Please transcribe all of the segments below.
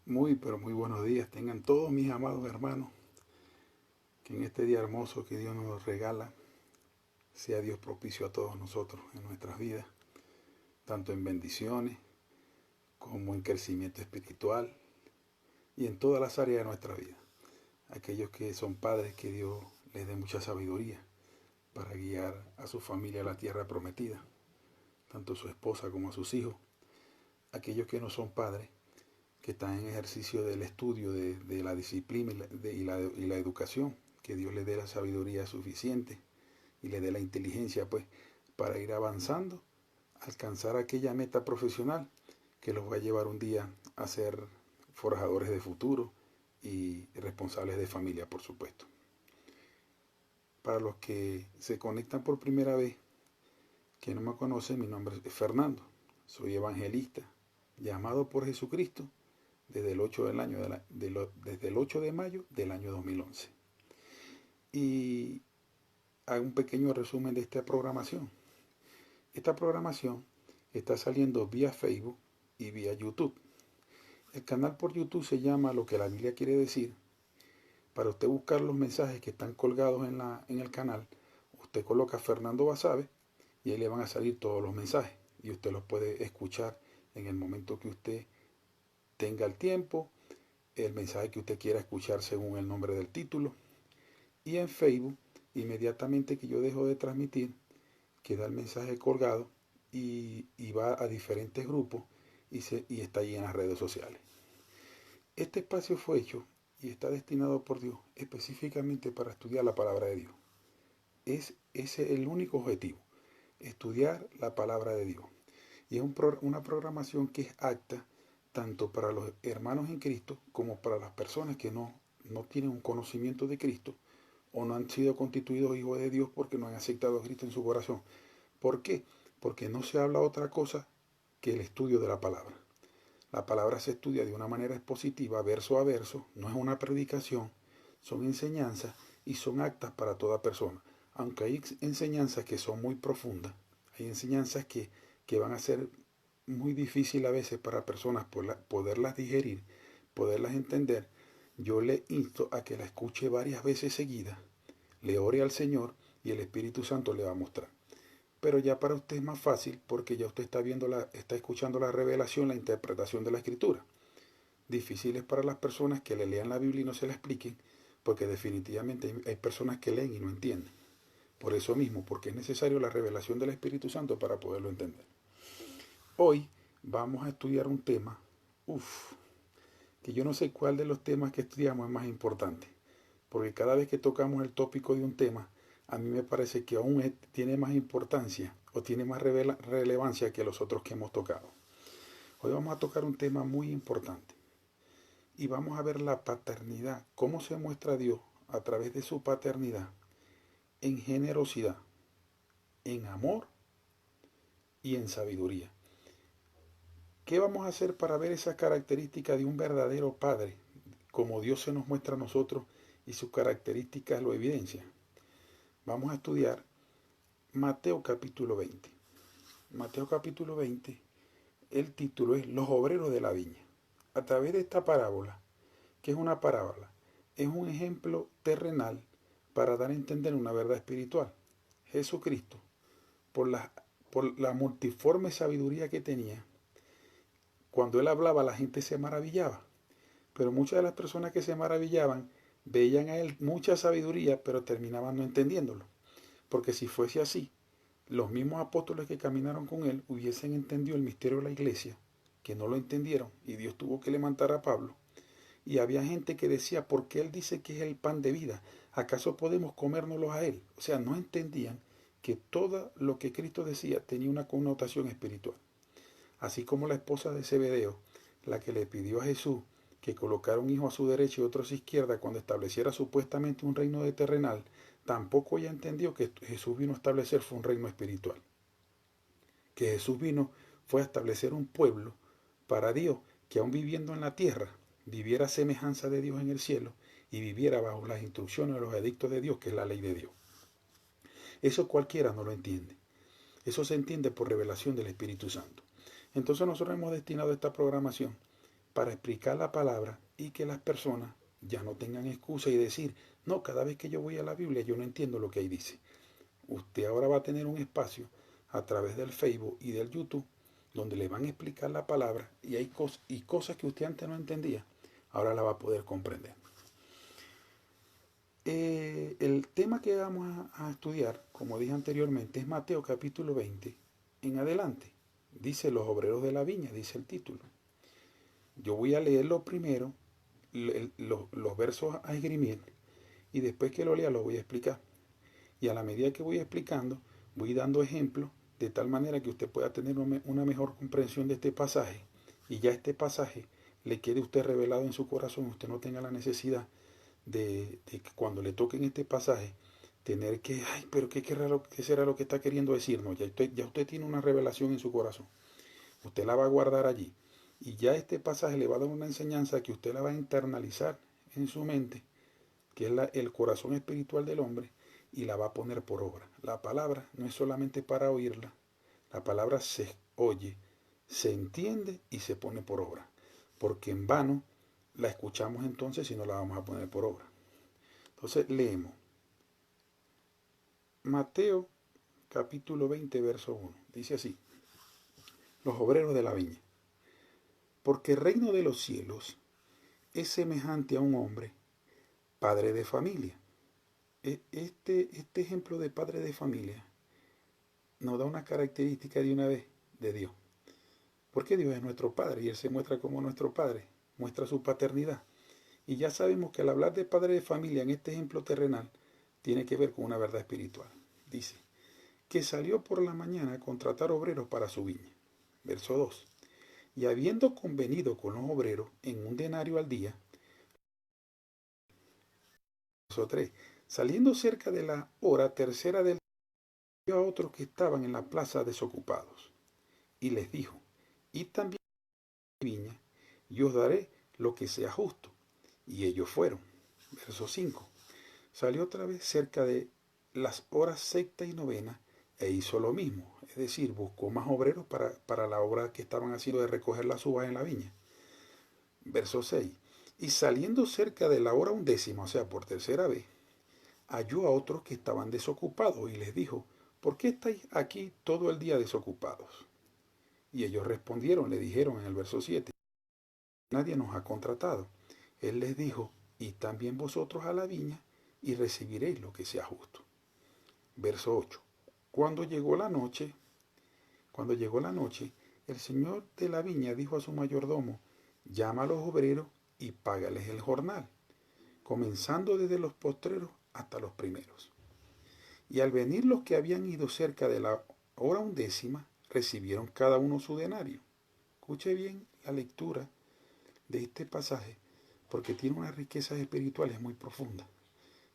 Muy, pero muy buenos días. Tengan todos mis amados hermanos, que en este día hermoso que Dios nos regala, sea Dios propicio a todos nosotros en nuestras vidas, tanto en bendiciones como en crecimiento espiritual y en todas las áreas de nuestra vida. Aquellos que son padres, que Dios les dé mucha sabiduría para guiar a su familia a la tierra prometida, tanto a su esposa como a sus hijos. Aquellos que no son padres, que están en ejercicio del estudio de la disciplina y la educación, que Dios les dé la sabiduría suficiente y les dé la inteligencia pues para ir avanzando, alcanzar aquella meta profesional que los va a llevar un día a ser forjadores de futuro y responsables de familia, por supuesto. Para los que se conectan por primera vez, que no me conocen, mi nombre es Fernando, soy evangelista, llamado por Jesucristo desde el 8 desde el 8 de mayo del año 2011. Y hago un pequeño resumen de esta programación. Esta programación está saliendo vía Facebook y vía YouTube. El canal por YouTube se llama Lo que la Biblia quiere decir. Para usted buscar los mensajes que están colgados en el canal, usted coloca Fernando Basabe y ahí le van a salir todos los mensajes. Y usted los puede escuchar en el momento que usted tenga el tiempo, el mensaje que usted quiera escuchar según el nombre del título. Y en Facebook, inmediatamente que yo dejo de transmitir, queda el mensaje colgado y va a diferentes grupos y está ahí en las redes sociales. Este espacio fue hecho y está destinado por Dios específicamente para estudiar la palabra de Dios. Ese es el único objetivo, estudiar la palabra de Dios. Y es una programación que es apta tanto para los hermanos en Cristo como para las personas que no tienen un conocimiento de Cristo o no han sido constituidos hijos de Dios porque no han aceptado a Cristo en su corazón. ¿Por qué? Porque no se habla otra cosa que el estudio de la palabra. La palabra se estudia de una manera expositiva, verso a verso, no es una predicación, son enseñanzas y son aptas para toda persona. Aunque hay enseñanzas que son muy profundas, hay enseñanzas que van a ser muy difíciles a veces para personas poderlas digerir, poderlas entender. Yo le insto a que la escuche varias veces seguidas, le ore al Señor y el Espíritu Santo le va a mostrar. Pero ya para usted es más fácil porque ya usted está escuchando la revelación, la interpretación de la escritura. Difícil es para las personas que le lean la Biblia y no se la expliquen, porque definitivamente hay personas que leen y no entienden. Por eso mismo, porque es necesario la revelación del Espíritu Santo para poderlo entender. Hoy vamos a estudiar un tema, que yo no sé cuál de los temas que estudiamos es más importante, porque cada vez que tocamos el tópico de un tema, a mí me parece que aún tiene más importancia o tiene más relevancia que los otros que hemos tocado. Hoy vamos a tocar un tema muy importante y vamos a ver la paternidad, cómo se muestra Dios a través de su paternidad en generosidad, en amor y en sabiduría. ¿Qué vamos a hacer para ver esa característica de un verdadero padre, como Dios se nos muestra a nosotros y sus características lo evidencian? Vamos a estudiar Mateo capítulo 20. Mateo capítulo 20, el título es Los obreros de la viña. A través de esta parábola, que es una parábola, es un ejemplo terrenal para dar a entender una verdad espiritual. Jesucristo, por la multiforme sabiduría que tenía, cuando él hablaba la gente se maravillaba. Pero muchas de las personas que se maravillaban veían a él mucha sabiduría, pero terminaban no entendiéndolo. Porque si fuese así, los mismos apóstoles que caminaron con él hubiesen entendido el misterio de la iglesia, que no lo entendieron, y Dios tuvo que levantar a Pablo. Y había gente que decía, ¿por qué él dice que es el pan de vida? ¿Acaso podemos comérnoslos a él? O sea, no entendían que todo lo que Cristo decía tenía una connotación espiritual. Así como la esposa de Zebedeo, la que le pidió a Jesús que colocara un hijo a su derecha y otro a su izquierda cuando estableciera supuestamente un reino de terrenal, tampoco ella entendió que Jesús vino a establecer fue un reino espiritual. Que Jesús vino fue a establecer un pueblo para Dios que aún viviendo en la tierra, viviera semejanza de Dios en el cielo y viviera bajo las instrucciones de los edictos de Dios, que es la ley de Dios. Eso cualquiera no lo entiende. Eso se entiende por revelación del Espíritu Santo. Entonces nosotros hemos destinado esta programación para explicar la palabra y que las personas ya no tengan excusa y decir, no, cada vez que yo voy a la Biblia yo no entiendo lo que ahí dice. Usted ahora va a tener un espacio a través del Facebook y del YouTube donde le van a explicar la palabra y hay cosas que usted antes no entendía, ahora la va a poder comprender. El tema que vamos a estudiar, como dije anteriormente, es Mateo capítulo 20 en adelante. Dice los obreros de la viña, dice el título. Yo voy a leerlo primero, los versos a esgrimir, y después que lo lea lo voy a explicar. Y a la medida que voy explicando, voy dando ejemplos de tal manera que usted pueda tener una mejor comprensión de este pasaje. Y ya este pasaje le quede usted revelado en su corazón, usted no tenga la necesidad de que cuando le toquen este pasaje, tener que, ay, pero ¿qué será lo que está queriendo decir? No, ya usted tiene una revelación en su corazón. Usted la va a guardar allí. Y ya este pasaje le va a dar una enseñanza que usted la va a internalizar en su mente, que es el corazón espiritual del hombre, y la va a poner por obra. La palabra no es solamente para oírla, la palabra se oye, se entiende y se pone por obra. Porque en vano la escuchamos entonces si no la vamos a poner por obra. Entonces leemos. Mateo capítulo 20, verso 1. Dice así. Los obreros de la viña. Porque el reino de los cielos es semejante a un hombre, padre de familia. Este ejemplo de padre de familia nos da una característica de una vez de Dios. Porque Dios es nuestro Padre y Él se muestra como nuestro Padre, muestra su paternidad. Y ya sabemos que al hablar de padre de familia en este ejemplo terrenal, tiene que ver con una verdad espiritual. Dice, que salió por la mañana a contratar obreros para su viña. Verso 2. Y habiendo convenido con los obreros en un denario al día. Verso 3. Saliendo cerca de la hora tercera del día, vio a otros que estaban en la plaza desocupados. Y les dijo, id también a mi viña, y os daré lo que sea justo. Y ellos fueron. Verso 5. Salió otra vez cerca de las horas sexta y novena e hizo lo mismo. Es decir, buscó más obreros para la obra que estaban haciendo de recoger las uvas en la viña. Verso 6. Y saliendo cerca de la hora undécima, o sea, por tercera vez, halló a otros que estaban desocupados y les dijo, ¿por qué estáis aquí todo el día desocupados? Y ellos respondieron, le dijeron en el verso 7, nadie nos ha contratado. Él les dijo, id también vosotros a la viña y recibiréis lo que sea justo. Verso 8. Cuando llegó la noche, el señor de la viña dijo a su mayordomo, llama a los obreros y págales el jornal, comenzando desde los postreros hasta los primeros. Y al venir los que habían ido cerca de la hora undécima, recibieron cada uno su denario. Escuche bien la lectura de este pasaje, porque tiene unas riquezas espirituales muy profundas.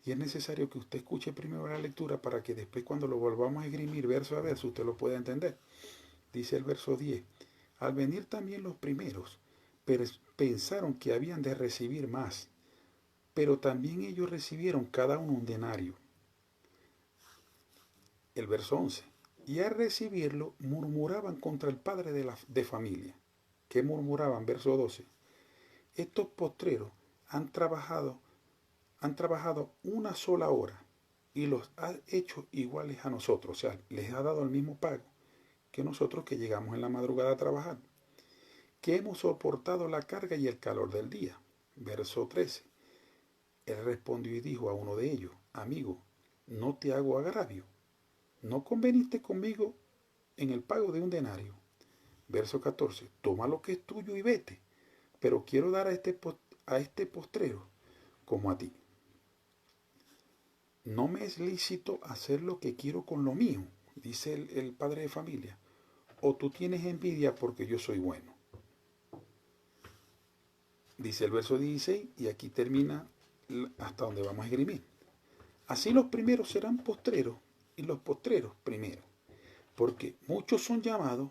Y es necesario que usted escuche primero la lectura para que después cuando lo volvamos a esgrimir verso a verso usted lo pueda entender. Dice el verso 10. Al venir también los primeros, pensaron que habían de recibir más, pero también ellos recibieron cada uno un denario. El verso 11. Y al recibirlo murmuraban contra el padre de familia. ¿Qué murmuraban? Verso 12. Estos postreros han trabajado una sola hora y los ha hecho iguales a nosotros, o sea, les ha dado el mismo pago que nosotros que llegamos en la madrugada a trabajar, que hemos soportado la carga y el calor del día. Verso 13. Él respondió y dijo a uno de ellos, amigo, no te hago agravio, ¿no conveniste conmigo en el pago de un denario? Verso 14. Toma lo que es tuyo y vete, pero quiero dar a este postrero como a ti. No me es lícito hacer lo que quiero con lo mío, dice el padre de familia. O tú tienes envidia porque yo soy bueno. Dice el verso 16 y aquí termina hasta donde vamos a esgrimir. Así los primeros serán postreros y los postreros primeros. Porque muchos son llamados,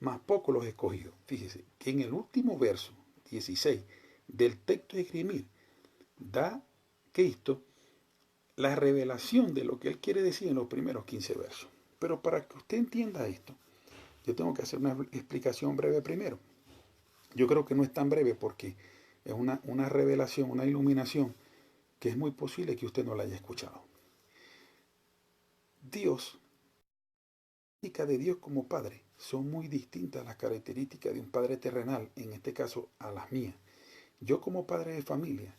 mas pocos los escogidos. Fíjese que en el último verso 16 del texto de esgrimir da Cristo la revelación de lo que él quiere decir en los primeros 15 versos. Pero para que usted entienda esto, yo tengo que hacer una explicación breve primero. Yo creo que no es tan breve porque es una revelación, una iluminación que es muy posible que usted no la haya escuchado. Dios, las características de Dios como Padre son muy distintas a las características de un Padre terrenal, en este caso a las mías. Yo como padre de familia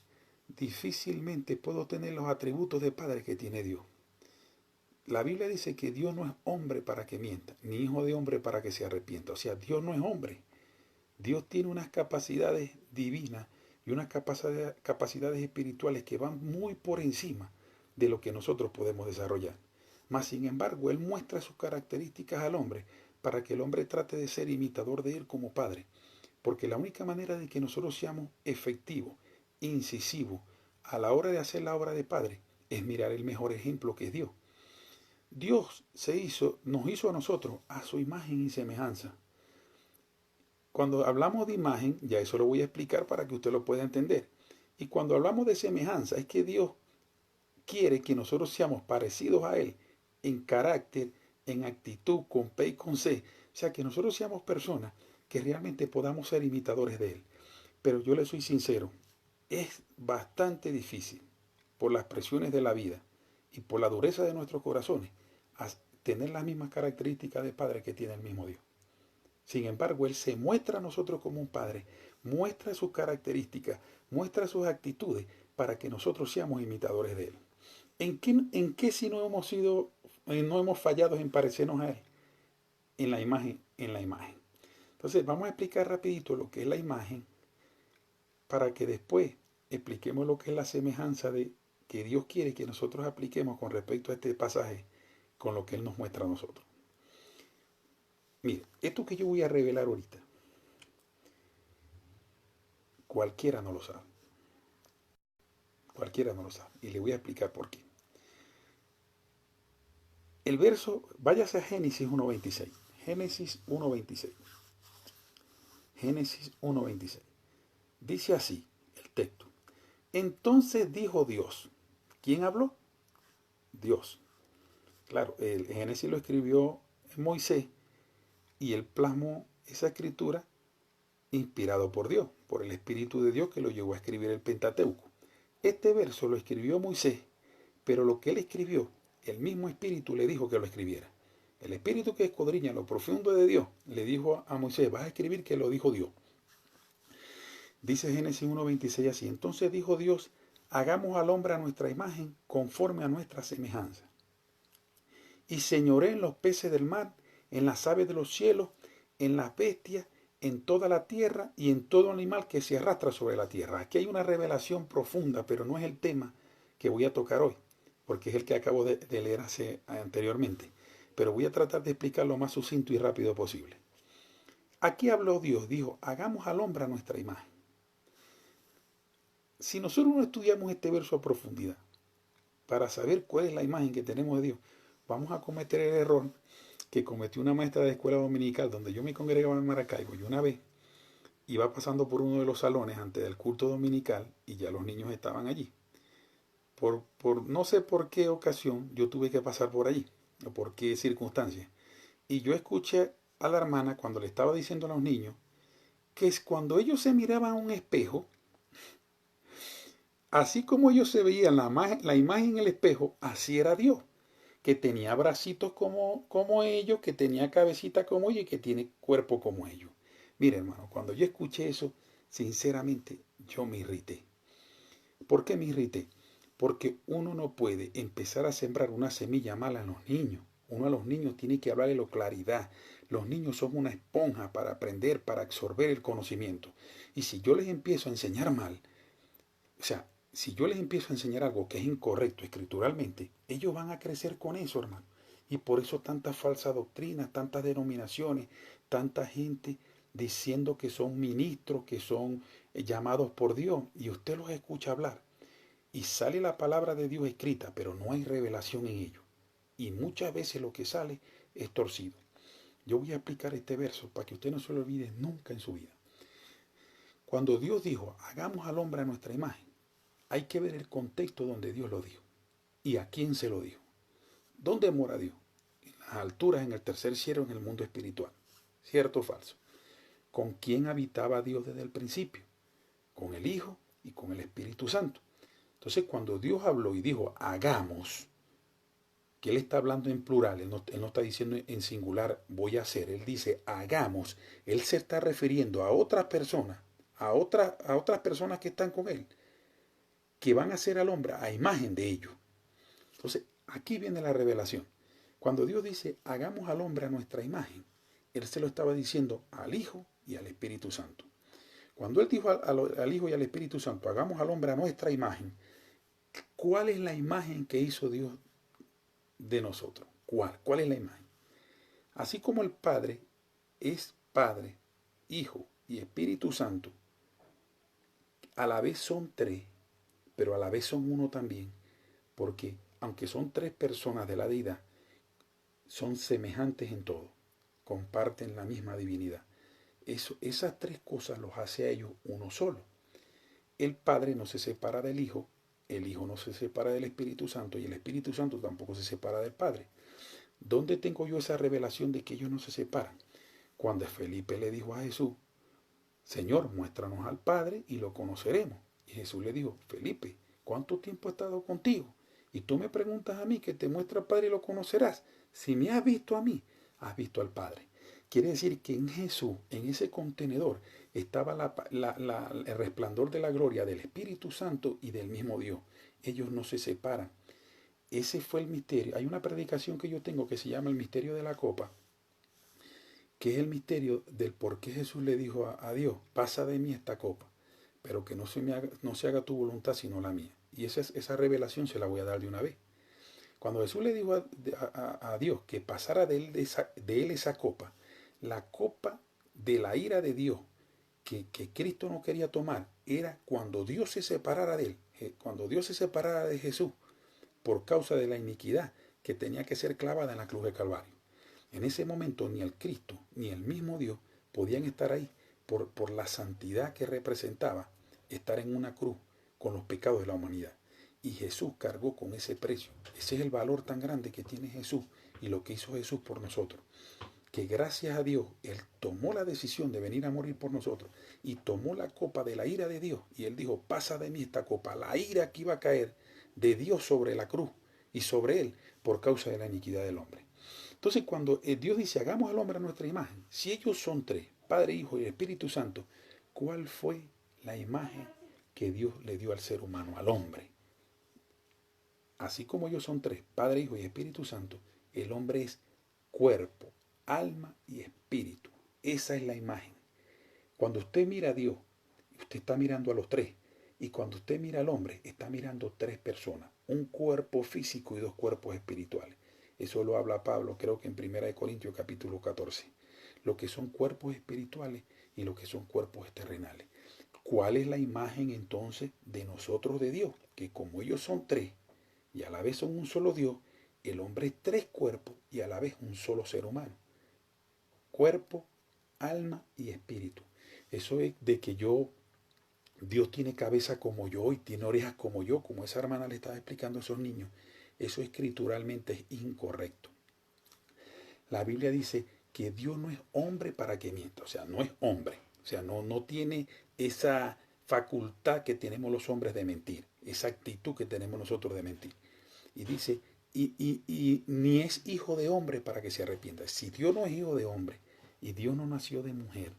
difícilmente puedo tener los atributos de padre que tiene Dios. La Biblia dice que Dios no es hombre para que mienta, ni hijo de hombre para que se arrepienta. O sea, Dios no es hombre. Dios tiene unas capacidades divinas y unas capacidades espirituales que van muy por encima de lo que nosotros podemos desarrollar. Mas, sin embargo, Él muestra sus características al hombre para que el hombre trate de ser imitador de Él como Padre. Porque la única manera de que nosotros seamos efectivos, incisivos, a la hora de hacer la obra de Padre, es mirar el mejor ejemplo que es Dios. Dios nos hizo a nosotros a su imagen y semejanza. Cuando hablamos de imagen, ya eso lo voy a explicar para que usted lo pueda entender. Y cuando hablamos de semejanza, es que Dios quiere que nosotros seamos parecidos a Él en carácter, en actitud, con P y con C. O sea, que nosotros seamos personas que realmente podamos ser imitadores de Él. Pero yo le soy sincero, es bastante difícil por las presiones de la vida y por la dureza de nuestros corazones tener las mismas características de Padre que tiene el mismo Dios. Sin embargo, Él se muestra a nosotros como un Padre, muestra sus características, muestra sus actitudes para que nosotros seamos imitadores de Él. ¿En qué si no no hemos fallado en parecernos a Él? En la imagen, en la imagen. Entonces, vamos a explicar rapidito lo que es la imagen para que después expliquemos lo que es la semejanza de que Dios quiere que nosotros apliquemos con respecto a este pasaje, con lo que Él nos muestra a nosotros. Mire, esto que yo voy a revelar ahorita, cualquiera no lo sabe. Cualquiera no lo sabe. Y le voy a explicar por qué. El verso, váyase a Génesis 1.26. Génesis 1.26. Génesis 1.26. Dice así el texto. Entonces dijo Dios. ¿Quién habló? Dios. Claro, el Génesis lo escribió Moisés y él plasmó esa escritura inspirado por Dios, por el Espíritu de Dios que lo llevó a escribir el Pentateuco. Este verso lo escribió Moisés, pero lo que él escribió, el mismo Espíritu le dijo que lo escribiera. El Espíritu que escudriña lo profundo de Dios le dijo a Moisés, vas a escribir que lo dijo Dios. Dice Génesis 1.26 así, entonces dijo Dios, hagamos al hombre a nuestra imagen, conforme a nuestra semejanza. Y señoré en los peces del mar, en las aves de los cielos, en las bestias, en toda la tierra y en todo animal que se arrastra sobre la tierra. Aquí hay una revelación profunda, pero no es el tema que voy a tocar hoy, porque es el que acabo de leer anteriormente. Pero voy a tratar de explicar lo más sucinto y rápido posible. Aquí habló Dios, dijo, hagamos al hombre a nuestra imagen. Si nosotros no estudiamos este verso a profundidad, para saber cuál es la imagen que tenemos de Dios, vamos a cometer el error que cometió una maestra de escuela dominical donde yo me congregaba en Maracaibo. Y una vez iba pasando por uno de los salones antes del culto dominical y ya los niños estaban allí. Por no sé por qué ocasión yo tuve que pasar por allí, o por qué circunstancia. Y yo escuché a la hermana cuando le estaba diciendo a los niños que es cuando ellos se miraban a un espejo, así como ellos se veían la imagen en el espejo, así era Dios. Que tenía bracitos como ellos, que tenía cabecita como ellos y que tiene cuerpo como ellos. Mire, hermano, cuando yo escuché eso, sinceramente yo me irrité. ¿Por qué me irrité? Porque uno no puede empezar a sembrar una semilla mala en los niños. Uno a los niños tiene que hablarle con claridad. Los niños son una esponja para aprender, para absorber el conocimiento. Y si yo les empiezo a enseñar mal, o sea, si yo les empiezo a enseñar algo que es incorrecto escrituralmente, ellos van a crecer con eso, hermano. Y por eso tantas falsas doctrinas, tantas denominaciones, tanta gente diciendo que son ministros, que son llamados por Dios, y usted los escucha hablar. Y sale la palabra de Dios escrita, pero no hay revelación en ello. Y muchas veces lo que sale es torcido. Yo voy a explicar este verso para que usted no se lo olvide nunca en su vida. Cuando Dios dijo, hagamos al hombre a nuestra imagen, hay que ver el contexto donde Dios lo dijo y a quién se lo dijo. ¿Dónde mora Dios? En las alturas, en el tercer cielo, en el mundo espiritual. ¿Cierto o falso? ¿con quién habitaba Dios desde el principio? Con el Hijo y con el Espíritu Santo. Entonces, cuando Dios habló y dijo, hagamos, que Él está hablando en plural, Él no está diciendo en singular, voy a hacer, Él dice, hagamos, Él se está refiriendo a otras personas, a otras personas que están con Él, que van a hacer al hombre a imagen de ellos. Entonces, aquí viene la revelación. Cuando Dios dice, hagamos al hombre a nuestra imagen, Él se lo estaba diciendo al Hijo y al Espíritu Santo. Cuando Él dijo al Hijo y al Espíritu Santo, hagamos al hombre a nuestra imagen, ¿cuál es la imagen que hizo Dios de nosotros? ¿Cuál es la imagen? Así como el Padre es Padre, Hijo y Espíritu Santo, a la vez son tres, pero a la vez son uno también, porque aunque son tres personas de la deidad, son semejantes en todo, comparten la misma divinidad. Esas tres cosas los hace a ellos uno solo. El Padre no se separa del Hijo, el Hijo no se separa del Espíritu Santo y el Espíritu Santo tampoco se separa del Padre. ¿Dónde tengo yo esa revelación de que ellos no se separan? Cuando Felipe le dijo a Jesús, Señor, muéstranos al Padre y lo conoceremos. Y Jesús le dijo, Felipe, ¿cuánto tiempo he estado contigo? Y tú me preguntas a mí que te muestra al Padre y lo conocerás. Si me has visto a mí, has visto al Padre. Quiere decir que en Jesús, en ese contenedor, estaba el resplandor de la gloria del Espíritu Santo y del mismo Dios. Ellos no se separan. Ese fue el misterio. Hay una predicación que yo tengo que se llama el misterio de la copa, que es el misterio del por qué Jesús le dijo a Dios, pasa de mí esta copa, pero que no se haga tu voluntad sino la mía. Y esa revelación se la voy a dar de una vez. Cuando Jesús le dijo a Dios que pasara de él esa copa, la copa de la ira de Dios que Cristo no quería tomar, era cuando Dios se separara de él, cuando Dios se separara de Jesús por causa de la iniquidad que tenía que ser clavada en la cruz de Calvario. En ese momento ni el Cristo ni el mismo Dios podían estar ahí por la santidad que representaba estar en una cruz con los pecados de la humanidad. Y Jesús cargó con ese precio. Ese es el valor tan grande que tiene Jesús y lo que hizo Jesús por nosotros. Que gracias a Dios, Él tomó la decisión de venir a morir por nosotros y tomó la copa de la ira de Dios. Y Él dijo, pasa de mí esta copa, la ira que iba a caer de Dios sobre la cruz y sobre Él por causa de la iniquidad del hombre. Entonces, cuando Dios dice, hagamos al hombre a nuestra imagen, si ellos son tres, Padre, Hijo y Espíritu Santo, ¿cuál fue la imagen que Dios le dio al ser humano, al hombre? Así como ellos son tres, Padre, Hijo y Espíritu Santo, el hombre es cuerpo, alma y espíritu. Esa es la imagen. Cuando usted mira a Dios, usted está mirando a los tres. Y cuando usted mira al hombre, está mirando tres personas, un cuerpo físico y dos cuerpos espirituales. Eso lo habla Pablo, creo que en 1 Corintios capítulo 14. Lo que son cuerpos espirituales y lo que son cuerpos terrenales. ¿Cuál es la imagen entonces de nosotros de Dios? Que como ellos son tres y a la vez son un solo Dios, el hombre es tres cuerpos y a la vez un solo ser humano. Cuerpo, alma y espíritu. Eso es de que Dios tiene cabeza como yo y tiene orejas como yo, como esa hermana le estaba explicando a esos niños. Eso escrituralmente es incorrecto. La Biblia dice que Dios no es hombre para que mienta, o sea, no es hombre, o sea, no tiene esa facultad que tenemos los hombres de mentir, esa actitud que tenemos nosotros de mentir. Y dice, y ni es hijo de hombre para que se arrepienta. Si Dios no es hijo de hombre y Dios no nació de mujer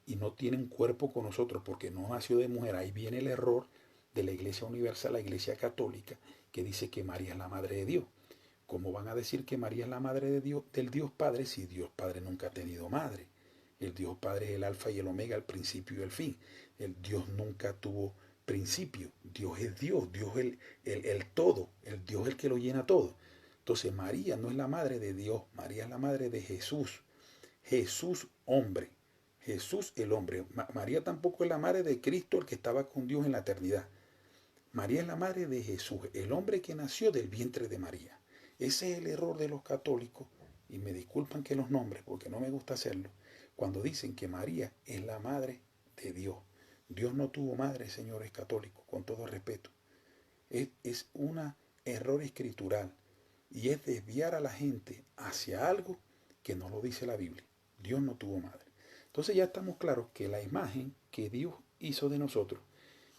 y no tiene un cuerpo con nosotros porque no nació de mujer, ahí viene el error de la Iglesia Universal, la Iglesia Católica, que dice que María es la Madre de Dios. ¿Cómo van a decir que María es la Madre de Dios, del Dios Padre, si Dios Padre nunca ha tenido madre? El Dios Padre es el alfa y el omega, el principio y el fin. El Dios nunca tuvo principio. Dios es Dios, Dios es el todo, el Dios es el que lo llena todo. Entonces María no es la madre de Dios, María es la madre de Jesús. Jesús hombre, Jesús el hombre. María tampoco es la madre de Cristo, el que estaba con Dios en la eternidad. María es la madre de Jesús, el hombre que nació del vientre de María. Ese es el error de los católicos, y me disculpan que los nombres porque no me gusta hacerlo, cuando dicen que María es la madre de Dios. Dios no tuvo madre, señores católicos, con todo respeto. Es un error escritural y es desviar a la gente hacia algo que no lo dice la Biblia. Dios no tuvo madre. Entonces ya estamos claros que la imagen que Dios hizo de nosotros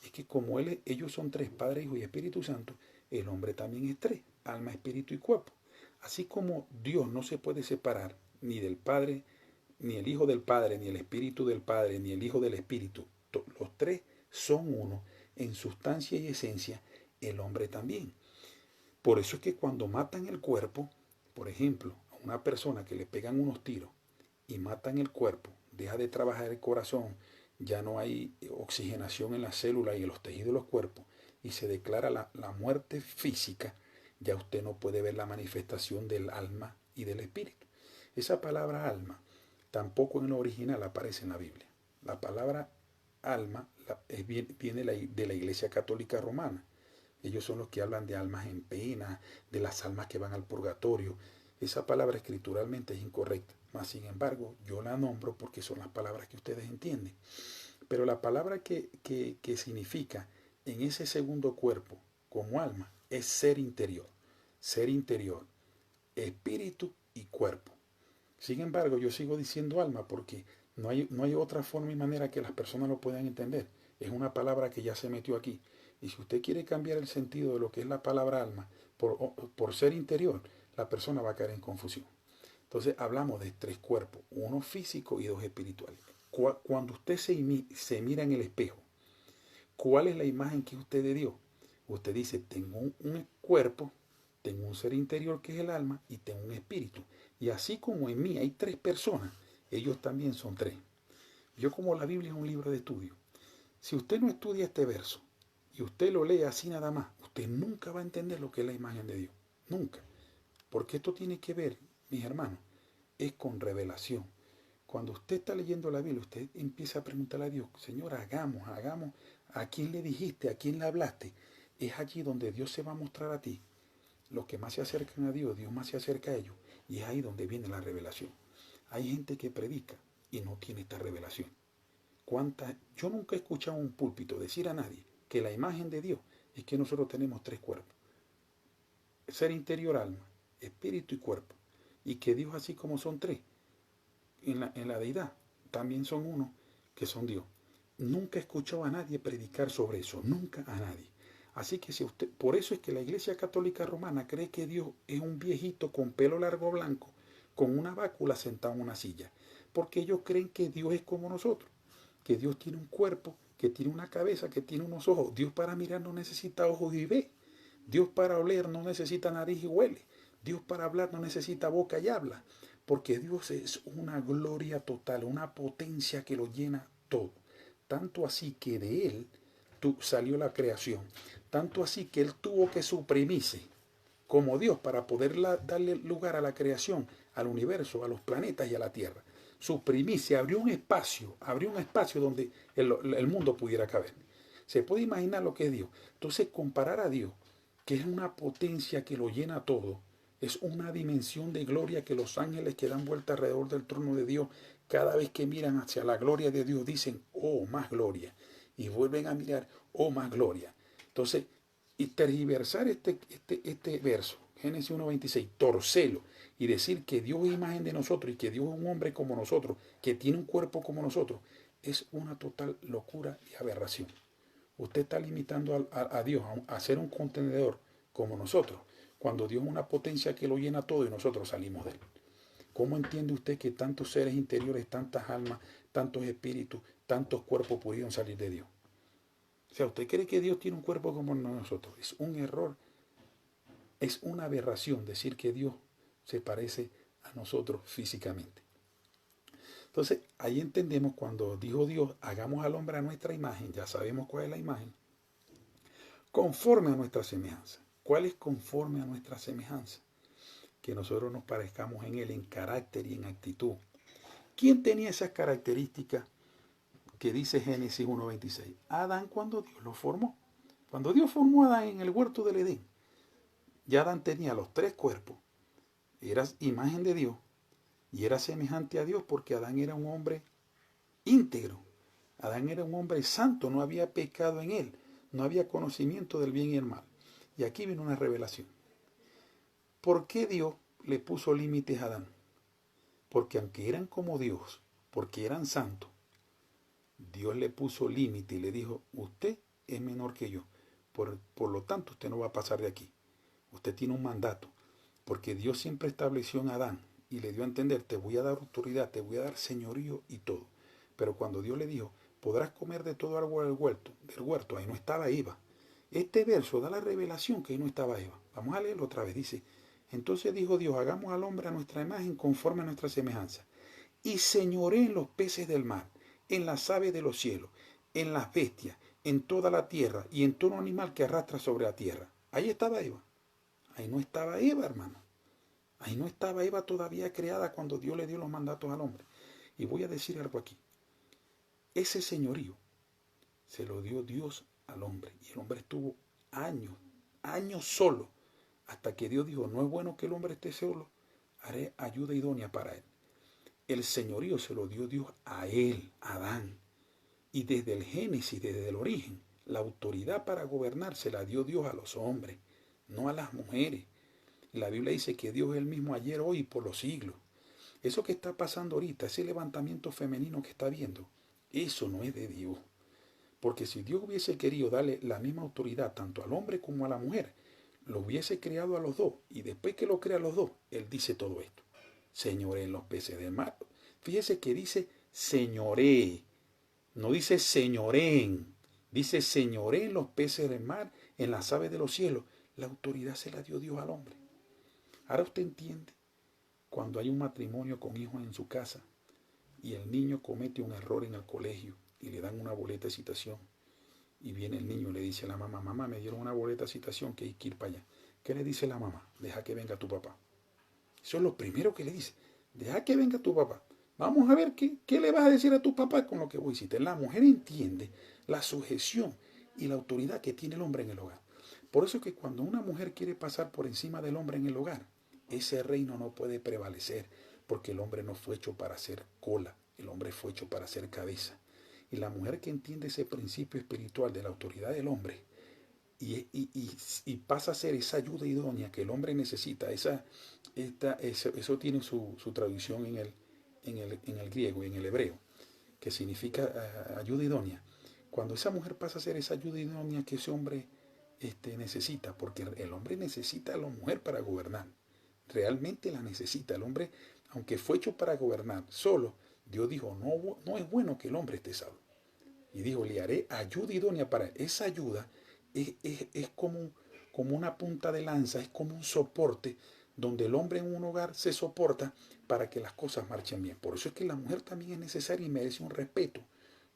es que como ellos son tres, Padre, Hijo y Espíritu Santo, el hombre también es tres, alma, espíritu y cuerpo. Así como Dios no se puede separar ni del Padre, ni el Hijo del Padre, ni el Espíritu del Padre, ni el Hijo del Espíritu, los tres son uno en sustancia y esencia, el hombre también. Por eso es que cuando matan el cuerpo, por ejemplo, a una persona que le pegan unos tiros y matan el cuerpo, deja de trabajar el corazón, ya no hay oxigenación en las células y en los tejidos de los cuerpos, y se declara la muerte física, ya usted no puede ver la manifestación del alma y del espíritu. Esa palabra alma tampoco en el original aparece en la Biblia. La palabra alma viene de la Iglesia Católica Romana. Ellos son los que hablan de almas en pena, de las almas que van al purgatorio. Esa palabra escrituralmente es incorrecta, mas sin embargo yo la nombro porque son las palabras que ustedes entienden. Pero la palabra que significa en ese segundo cuerpo como alma es ser interior, espíritu y cuerpo. Sin embargo, yo sigo diciendo alma porque no hay otra forma y manera que las personas lo puedan entender. Es una palabra que ya se metió aquí. Y si usted quiere cambiar el sentido de lo que es la palabra alma por ser interior, la persona va a caer en confusión. Entonces hablamos de tres cuerpos, uno físico y dos espirituales. Cuando usted se mira en el espejo, ¿cuál es la imagen que usted de Dios? Usted dice, tengo un cuerpo, tengo un ser interior que es el alma y tengo un espíritu. Y así como en mí hay tres personas, ellos también son tres. Yo como la Biblia es un libro de estudio, si usted no estudia este verso y usted lo lee así nada más, usted nunca va a entender lo que es la imagen de Dios. Nunca. Porque esto tiene que ver, mis hermanos, es con revelación. Cuando usted está leyendo la Biblia, usted empieza a preguntarle a Dios, Señor, hagamos, ¿a quién le dijiste? ¿A quién le hablaste? Es allí donde Dios se va a mostrar a ti. Los que más se acercan a Dios, Dios más se acerca a ellos. Y es ahí donde viene la revelación. Hay gente que predica y no tiene esta revelación. Yo nunca he escuchado un púlpito decir a nadie que la imagen de Dios es que nosotros tenemos tres cuerpos. Ser interior, alma, espíritu y cuerpo. Y que Dios así como son tres en la deidad, también son uno que son Dios. Nunca he escuchado a nadie predicar sobre eso, nunca a nadie. Así que si usted, por eso es que la Iglesia Católica Romana cree que Dios es un viejito con pelo largo blanco, con una bácula sentado en una silla, porque ellos creen que Dios es como nosotros, que Dios tiene un cuerpo, que tiene una cabeza, que tiene unos ojos. Dios para mirar no necesita ojos y ve. Dios para oler no necesita nariz y huele. Dios para hablar no necesita boca y habla. Porque Dios es una gloria total, una potencia que lo llena todo. Tanto así que de Él salió la creación. Tanto así que Él tuvo que suprimirse como Dios para poder darle lugar a la creación, al universo, a los planetas y a la Tierra. Suprimirse, abrió un espacio donde el mundo pudiera caber. Se puede imaginar lo que es Dios. Entonces comparar a Dios, que es una potencia que lo llena todo, es una dimensión de gloria que los ángeles que dan vuelta alrededor del trono de Dios, cada vez que miran hacia la gloria de Dios, dicen, oh, más gloria. Y vuelven a mirar, oh, más gloria. Entonces, y tergiversar este verso, Génesis 1:26, torcerlo y decir que Dios es imagen de nosotros y que Dios es un hombre como nosotros, que tiene un cuerpo como nosotros, es una total locura y aberración. Usted está limitando a Dios a ser un contenedor como nosotros, cuando Dios es una potencia que lo llena todo y nosotros salimos de él. ¿Cómo entiende usted que tantos seres interiores, tantas almas, tantos espíritus, tantos cuerpos pudieron salir de Dios? O sea, ¿usted cree que Dios tiene un cuerpo como nosotros? Es un error, es una aberración decir que Dios se parece a nosotros físicamente. Entonces, ahí entendemos cuando dijo Dios, hagamos al hombre a nuestra imagen, ya sabemos cuál es la imagen, conforme a nuestra semejanza. ¿Cuál es conforme a nuestra semejanza? Que nosotros nos parezcamos en él en carácter y en actitud. ¿Quién tenía esas características que dice Génesis 1:26? Adán cuando Dios lo formó. Cuando Dios formó a Adán en el huerto del Edén, ya Adán tenía los tres cuerpos, era imagen de Dios y era semejante a Dios porque Adán era un hombre íntegro. Adán era un hombre santo, no había pecado en él, no había conocimiento del bien y el mal. Y aquí viene una revelación. ¿Por qué Dios le puso límites a Adán? Porque aunque eran como Dios, porque eran santos, Dios le puso límite y le dijo, usted es menor que yo, por lo tanto usted no va a pasar de aquí. Usted tiene un mandato, porque Dios siempre estableció en Adán y le dio a entender, te voy a dar autoridad, te voy a dar señorío y todo. Pero cuando Dios le dijo, podrás comer de todo árbol del huerto, ahí no estaba Eva. Este verso da la revelación que ahí no estaba Eva. Vamos a leerlo otra vez. Dice, entonces dijo Dios, hagamos al hombre a nuestra imagen conforme a nuestra semejanza. Y señoré en los peces del mar, en las aves de los cielos, en las bestias, en toda la tierra y en todo animal que arrastra sobre la tierra. Ahí estaba Eva. Ahí no estaba Eva, hermano. Ahí no estaba Eva todavía creada cuando Dios le dio los mandatos al hombre. Y voy a decir algo aquí. Ese señorío se lo dio Dios al hombre. Y el hombre estuvo años solo, hasta que Dios dijo, no es bueno que el hombre esté solo, haré ayuda idónea para él. El señorío se lo dio Dios a él, a Adán. Y desde el Génesis, desde el origen, la autoridad para gobernar se la dio Dios a los hombres, no a las mujeres. La Biblia dice que Dios es el mismo ayer, hoy y por los siglos. Eso que está pasando ahorita, ese levantamiento femenino que está viendo, eso no es de Dios. Porque si Dios hubiese querido darle la misma autoridad tanto al hombre como a la mujer, lo hubiese creado a los dos. Y después que lo crea a los dos, Él dice todo esto. Señoré en los peces del mar. Fíjese que dice señoré. No dice señorén. Dice señoré en los peces del mar, en las aves de los cielos. La autoridad se la dio Dios al hombre. Ahora usted entiende, cuando hay un matrimonio con hijos en su casa y el niño comete un error en el colegio y le dan una boleta de citación y viene el niño y le dice a la mamá, mamá, me dieron una boleta de citación que hay que ir para allá. ¿Qué le dice la mamá? Deja que venga tu papá. Eso es lo primero que le dice. Deja que venga tu papá. Vamos a ver qué le vas a decir a tu papá con lo que vos hiciste. La mujer entiende la sujeción y la autoridad que tiene el hombre en el hogar. Por eso es que cuando una mujer quiere pasar por encima del hombre en el hogar, ese reino no puede prevalecer, porque el hombre no fue hecho para ser cola, el hombre fue hecho para ser cabeza. Y la mujer que entiende ese principio espiritual de la autoridad del hombre y pasa a ser esa ayuda idónea que el hombre necesita, eso tiene su traducción en el griego, en el hebreo, que significa ayuda idónea. Cuando esa mujer pasa a ser esa ayuda idónea que ese hombre necesita, porque el hombre necesita a la mujer para gobernar, realmente la necesita. El hombre, aunque fue hecho para gobernar solo, Dios dijo, no es bueno que el hombre esté solo. Y dijo, le haré ayuda idónea para él. Esa ayuda es como una punta de lanza, es como un soporte donde el hombre en un hogar se soporta para que las cosas marchen bien. Por eso es que la mujer también es necesaria y merece un respeto.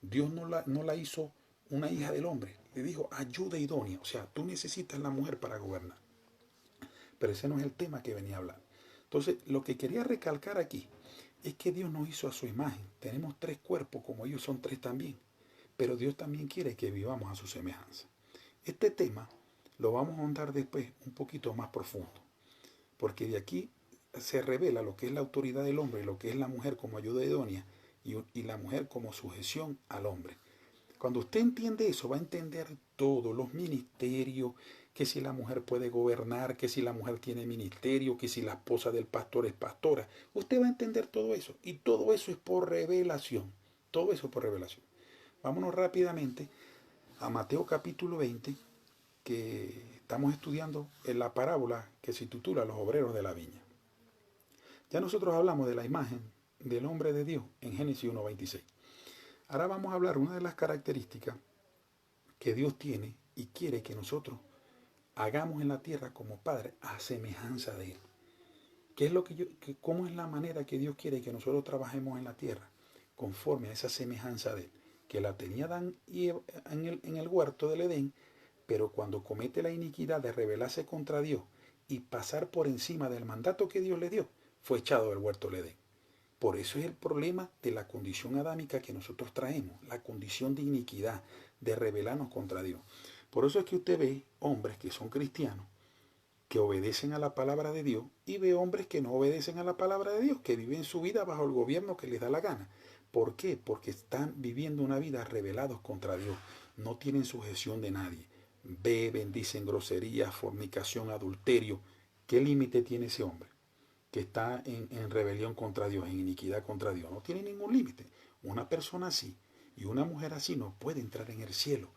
Dios no la hizo una hija del hombre. Le dijo ayuda idónea. O sea, tú necesitas la mujer para gobernar. Pero ese no es el tema que venía a hablar. Entonces, lo que quería recalcar aquí es que Dios nos hizo a su imagen. Tenemos 3 cuerpos, como ellos son 3 también. Pero Dios también quiere que vivamos a su semejanza. Este tema lo vamos a ahondar después un poquito más profundo. Porque de aquí se revela lo que es la autoridad del hombre, lo que es la mujer como ayuda idónea y la mujer como sujeción al hombre. Cuando usted entiende eso, va a entender todos los ministerios, que si la mujer puede gobernar, que si la mujer tiene ministerio, que si la esposa del pastor es pastora. Usted va a entender todo eso. Y todo eso es por revelación. Todo eso es por revelación. Vámonos rápidamente a Mateo capítulo 20, que estamos estudiando en la parábola que se titula Los obreros de la viña. Ya nosotros hablamos de la imagen del hombre de Dios en Génesis 1:26. Ahora vamos a hablar una de las características que Dios tiene y quiere que nosotros hagamos en la tierra como padre a semejanza de Él. ¿Cómo es la manera que Dios quiere que nosotros trabajemos en la tierra? Conforme a esa semejanza de Él, que la tenía Adán y Eva en el huerto del Edén, pero cuando comete la iniquidad de rebelarse contra Dios y pasar por encima del mandato que Dios le dio, fue echado del huerto del Edén. Por eso es el problema de la condición adámica que nosotros traemos, la condición de iniquidad, de rebelarnos contra Dios. Por eso es que usted ve hombres que son cristianos, que obedecen a la palabra de Dios, y ve hombres que no obedecen a la palabra de Dios, que viven su vida bajo el gobierno que les da la gana. ¿Por qué? Porque están viviendo una vida rebelados contra Dios. No tienen sujeción de nadie. Beben, dicen groserías, fornicación, adulterio. ¿Qué límite tiene ese hombre? que está en rebelión contra Dios, en iniquidad contra Dios. No tiene ningún límite. Una persona así y una mujer así no puede entrar en el cielo.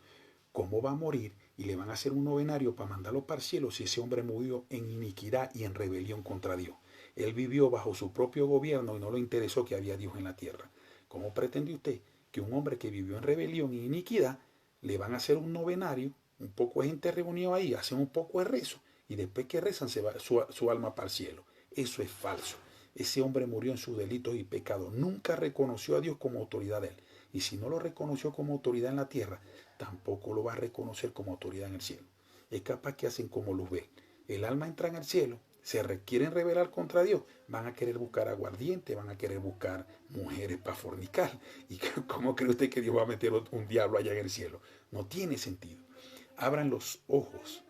¿Cómo va a morir? Y le van a hacer un novenario para mandarlo para el cielo si ese hombre murió en iniquidad y en rebelión contra Dios. Él vivió bajo su propio gobierno y no le interesó que había Dios en la tierra. ¿Cómo pretende usted que un hombre que vivió en rebelión y iniquidad le van a hacer un novenario? Un poco de gente reunió ahí, hacen un poco de rezo y después que rezan se va su alma para el cielo. Eso es falso. Ese hombre murió en sus delitos y pecados. Nunca reconoció a Dios como autoridad de él. Y si no lo reconoció como autoridad en la tierra, tampoco lo va a reconocer como autoridad en el cielo. Es capaz que hacen como Luzbel. El alma entra en el cielo, quieren rebelar contra Dios, van a querer buscar aguardiente, van a querer buscar mujeres para fornicar. ¿Y cómo cree usted que Dios va a meter un diablo allá en el cielo? No tiene sentido. Abran los ojos,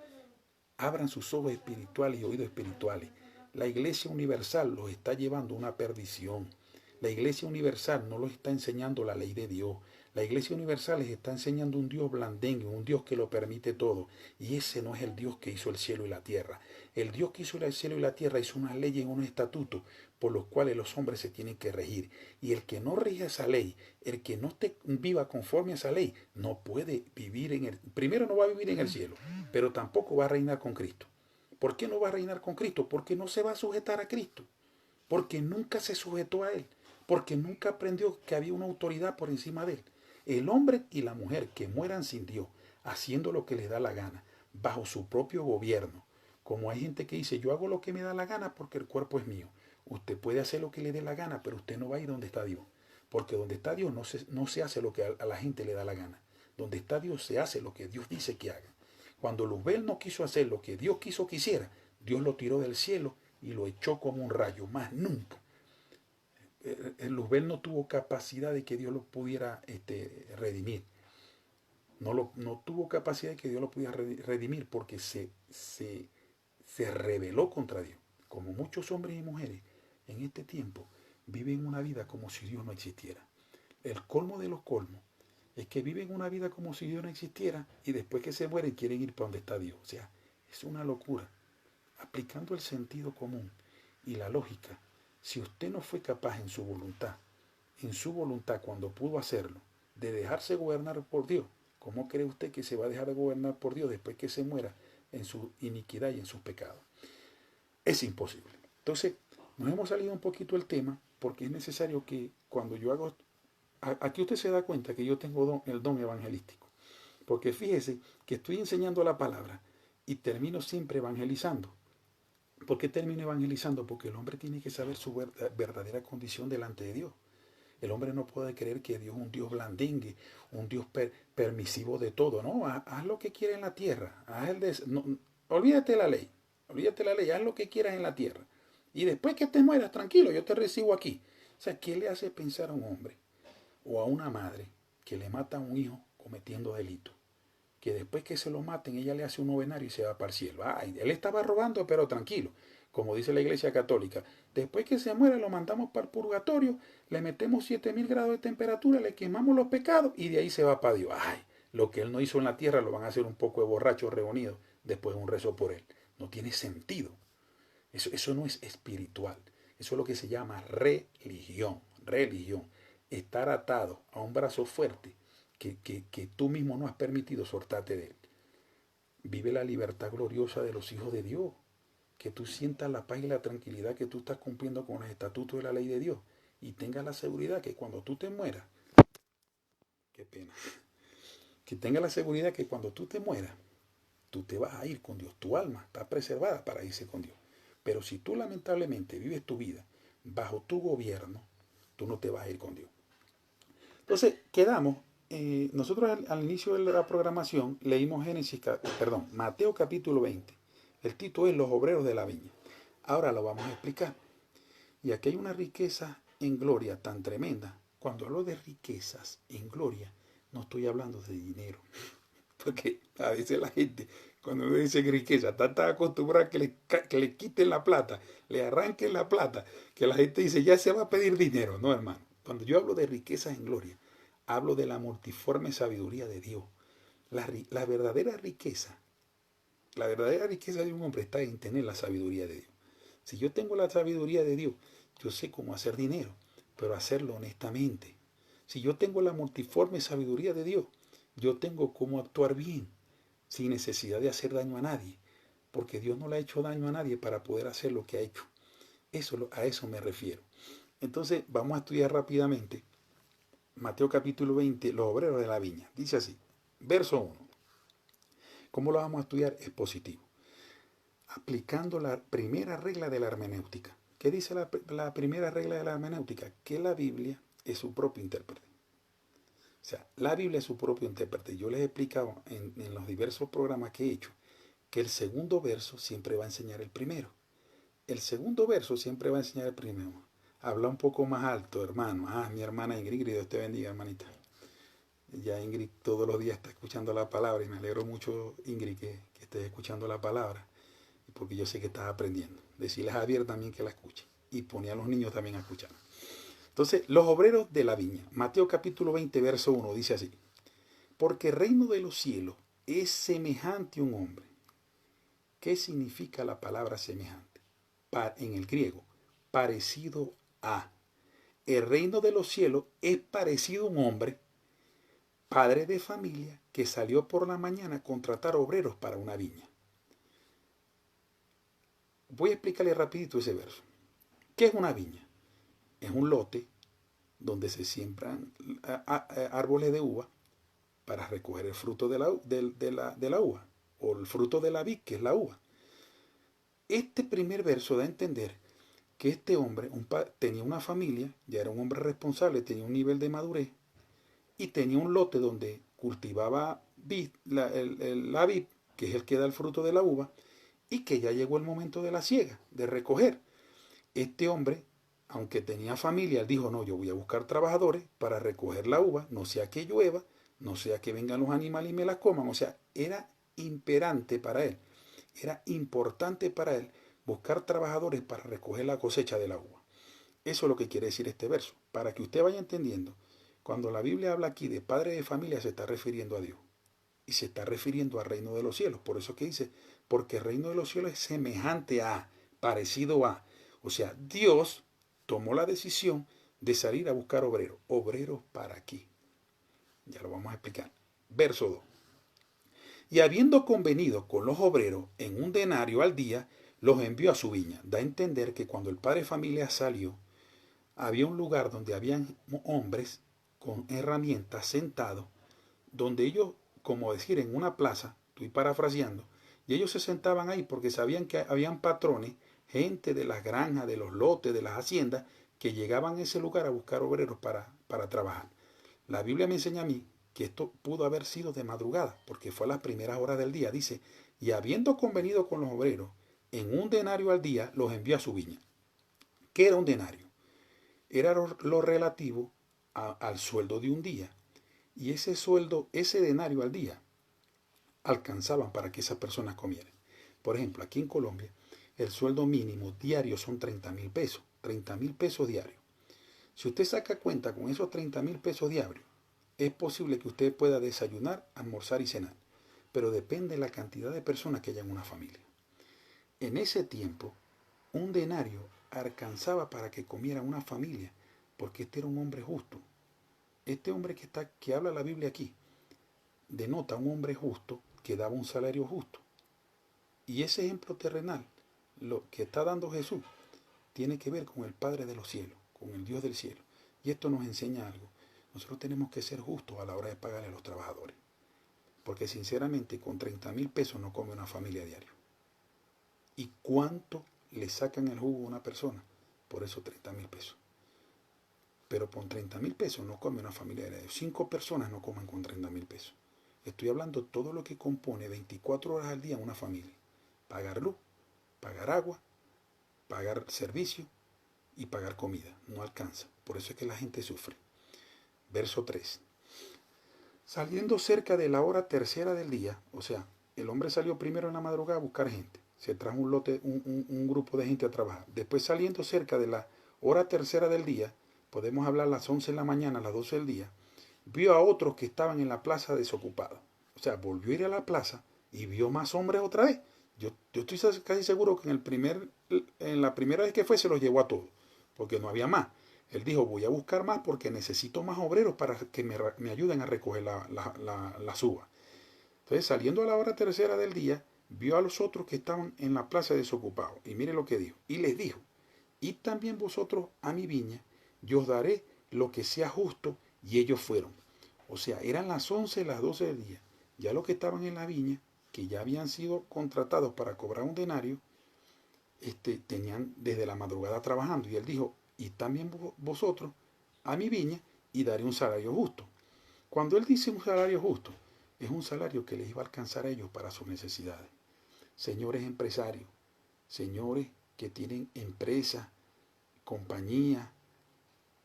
abran sus ojos espirituales y oídos espirituales. La Iglesia Universal los está llevando a una perdición. La Iglesia Universal no los está enseñando la ley de Dios. La Iglesia Universal les está enseñando un Dios blandengue, un Dios que lo permite todo. Y ese no es el Dios que hizo el cielo y la tierra. El Dios que hizo el cielo y la tierra hizo unas leyes y unos estatutos por los cuales los hombres se tienen que regir. Y el que no rija esa ley, el que no viva conforme a esa ley, no puede vivir en el... Primero no va a vivir en el cielo, pero tampoco va a reinar con Cristo. ¿Por qué no va a reinar con Cristo? Porque no se va a sujetar a Cristo. Porque nunca se sujetó a Él. Porque nunca aprendió que había una autoridad por encima de Él. El hombre y la mujer que mueran sin Dios, haciendo lo que les da la gana, bajo su propio gobierno. Como hay gente que dice, yo hago lo que me da la gana porque el cuerpo es mío. Usted puede hacer lo que le dé la gana, pero usted no va a ir donde está Dios. Porque donde está Dios no se hace lo que a la gente le da la gana. Donde está Dios se hace lo que Dios dice que haga. Cuando Luzbel no quiso hacer lo que Dios quiso que hiciera, Dios lo tiró del cielo y lo echó como un rayo. Más nunca. Luzbel no tuvo capacidad de que Dios lo pudiera redimir. No tuvo capacidad de que Dios lo pudiera redimir porque se rebeló contra Dios. Como muchos hombres y mujeres en este tiempo viven una vida como si Dios no existiera. El colmo de los colmos es que viven una vida como si Dios no existiera y después que se mueren quieren ir para donde está Dios. O sea, es una locura. Aplicando el sentido común y la lógica, si usted no fue capaz en su voluntad cuando pudo hacerlo, de dejarse gobernar por Dios, ¿cómo cree usted que se va a dejar de gobernar por Dios después que se muera en su iniquidad y en sus pecados? Es imposible. Entonces, nos hemos salido un poquito del tema porque es necesario que cuando yo hago... Aquí usted se da cuenta que yo tengo el don evangelístico. Porque fíjese que estoy enseñando la palabra y termino siempre evangelizando. ¿Por qué termino evangelizando? Porque el hombre tiene que saber su verdadera condición delante de Dios. El hombre no puede creer que Dios es un Dios blandengue, un Dios permisivo de todo. No, haz lo que quieras en la tierra. Olvídate la ley. Olvídate la ley. Haz lo que quieras en la tierra. Y después que te mueras, tranquilo, yo te recibo aquí. O sea, ¿qué le hace pensar a un hombre o a una madre que le mata a un hijo cometiendo delito? Que después que se lo maten, ella le hace un novenario y se va para el cielo. Él estaba robando, pero tranquilo. Como dice la Iglesia Católica, después que se muere lo mandamos para el purgatorio, le metemos 7000 grados de temperatura, le quemamos los pecados y de ahí se va para Dios. Lo que él no hizo en la tierra lo van a hacer un poco de borrachos reunidos después de un rezo por él. No tiene sentido. Eso no es espiritual. Eso es lo que se llama religión. Religión. Estar atado a un brazo fuerte que tú mismo no has permitido soltarte de él. Vive la libertad gloriosa de los hijos de Dios. Que tú sientas la paz y la tranquilidad que tú estás cumpliendo con los estatutos de la ley de Dios. Y tengas la seguridad que cuando tú te mueras, qué pena, que tengas la seguridad que cuando tú te mueras, tú te vas a ir con Dios. Tu alma está preservada para irse con Dios. Pero si tú lamentablemente vives tu vida bajo tu gobierno, tú no te vas a ir con Dios. Entonces, quedamos... nosotros al inicio de la programación leímos Mateo capítulo 20. El título es Los obreros de la viña. Ahora lo vamos a explicar. Y aquí hay una riqueza en gloria tan tremenda. Cuando hablo de riquezas en gloria, no estoy hablando de dinero. Porque a veces la gente, cuando me dice riqueza, está tan acostumbrada que le quiten la plata, le arranquen la plata, que la gente dice, ya se va a pedir dinero. No, hermano. Cuando yo hablo de riquezas en gloria, hablo de la multiforme sabiduría de Dios. La verdadera riqueza de un hombre está en tener la sabiduría de Dios. Si yo tengo la sabiduría de Dios, yo sé cómo hacer dinero, pero hacerlo honestamente. Si yo tengo la multiforme sabiduría de Dios, yo tengo cómo actuar bien, sin necesidad de hacer daño a nadie, porque Dios no le ha hecho daño a nadie para poder hacer lo que ha hecho. A eso me refiero. Entonces vamos a estudiar rápidamente Mateo capítulo 20, los obreros de la viña. Dice así, verso 1. ¿Cómo lo vamos a estudiar? Es positivo. Aplicando la primera regla de la hermenéutica. ¿Qué dice la primera regla de la hermenéutica? Que la Biblia es su propio intérprete. O sea, la Biblia es su propio intérprete. Yo les he explicado en los diversos programas que he hecho que el segundo verso siempre va a enseñar el primero. El segundo verso siempre va a enseñar el primero. Habla un poco más alto, hermano. Mi hermana Ingrid, Dios te bendiga, hermanita. Ya Ingrid todos los días está escuchando la palabra y me alegro mucho, Ingrid, que estés escuchando la palabra, porque yo sé que estás aprendiendo. Decirles a Javier también que la escuche y pone a los niños también a escuchar. Entonces, los obreros de la viña. Mateo capítulo 20, verso 1 dice así. Porque el reino de los cielos es semejante a un hombre. ¿Qué significa la palabra semejante? En el griego, parecido a. El reino de los cielos es parecido a un hombre, padre de familia, que salió por la mañana a contratar obreros para una viña. Voy a explicarle rapidito ese verso. ¿Qué es una viña? Es un lote donde se siembran árboles de uva para recoger el fruto de la uva, o el fruto de la vid, que es la uva. Este primer verso da a entender que este hombre tenía una familia, ya era un hombre responsable, tenía un nivel de madurez, y tenía un lote donde cultivaba la vid, que es el que da el fruto de la uva, y que ya llegó el momento de la siega, de recoger. Este hombre, aunque tenía familia, él dijo, no, yo voy a buscar trabajadores para recoger la uva, no sea que llueva, no sea que vengan los animales y me las coman. O sea, era imperante para él, era importante para él buscar trabajadores para recoger la cosecha de la uva. Eso es lo que quiere decir este verso, para que usted vaya entendiendo. Cuando la Biblia habla aquí de padre de familia, se está refiriendo a Dios y se está refiriendo al reino de los cielos. Por eso que dice, porque el reino de los cielos es semejante a, parecido a. O sea, Dios tomó la decisión de salir a buscar obreros. ¿Obreros para aquí? Ya lo vamos a explicar. Verso 2. Y habiendo convenido con los obreros en un denario al día, los envió a su viña. Da a entender que cuando el padre de familia salió, había un lugar donde habían hombres con herramientas sentados, donde ellos, como decir, en una plaza, estoy parafraseando, y ellos se sentaban ahí porque sabían que habían patrones, gente de las granjas, de los lotes, de las haciendas, que llegaban a ese lugar a buscar obreros para trabajar. La Biblia me enseña a mí que esto pudo haber sido de madrugada, porque fue a las primeras horas del día. Dice, y habiendo convenido con los obreros en un denario al día, los envió a su viña. ¿Qué era un denario? Era lo relativo al sueldo de un día. Y ese sueldo, ese denario al día, alcanzaban para que esas personas comieran. Por ejemplo, aquí en Colombia, el sueldo mínimo diario son 30.000 pesos. 30.000 pesos diarios. Si usted saca cuenta con esos 30.000 pesos diarios, es posible que usted pueda desayunar, almorzar y cenar. Pero depende de la cantidad de personas que haya en una familia. En ese tiempo, un denario alcanzaba para que comiera una familia, porque este era un hombre justo. Este hombre que habla la Biblia aquí, denota un hombre justo que daba un salario justo. Y ese ejemplo terrenal, lo que está dando Jesús, tiene que ver con el Padre de los cielos, con el Dios del cielo. Y esto nos enseña algo. Nosotros tenemos que ser justos a la hora de pagarle a los trabajadores. Porque sinceramente con 30.000 pesos no come una familia diario. ¿Y cuánto le sacan el jugo a una persona? Por esos 30.000 pesos. Pero con 30.000 pesos no come una familia diaria. 5 personas no comen con 30.000 pesos. Estoy hablando todo lo que compone 24 horas al día una familia. Pagar luz, pagar agua, pagar servicio y pagar comida. No alcanza. Por eso es que la gente sufre. Verso 3. Saliendo cerca de la hora tercera del día, o sea, el hombre salió primero en la madrugada a buscar gente. Se trajo un grupo de gente a trabajar. Después saliendo cerca de la hora tercera del día, podemos hablar a las 11 de la mañana, a las 12 del día, vio a otros que estaban en la plaza desocupados. O sea, volvió a ir a la plaza y vio más hombres otra vez. Yo estoy casi seguro que en la primera vez que fue se los llevó a todos, porque no había más. Él dijo, voy a buscar más porque necesito más obreros para que me ayuden a recoger las uvas. Entonces, saliendo a la hora tercera del día, vio a los otros que estaban en la plaza desocupados. Y mire lo que dijo. Y les dijo, id también vosotros a mi viña, yo os daré lo que sea justo. Y ellos fueron. O sea, eran las 11, las 12 del día. Ya los que estaban en la viña, que ya habían sido contratados para cobrar un denario, tenían desde la madrugada trabajando. Y él dijo, id también vosotros a mi viña y daré un salario justo. Cuando él dice un salario justo, es un salario que les iba a alcanzar a ellos para sus necesidades. Señores empresarios, señores que tienen empresas, compañías,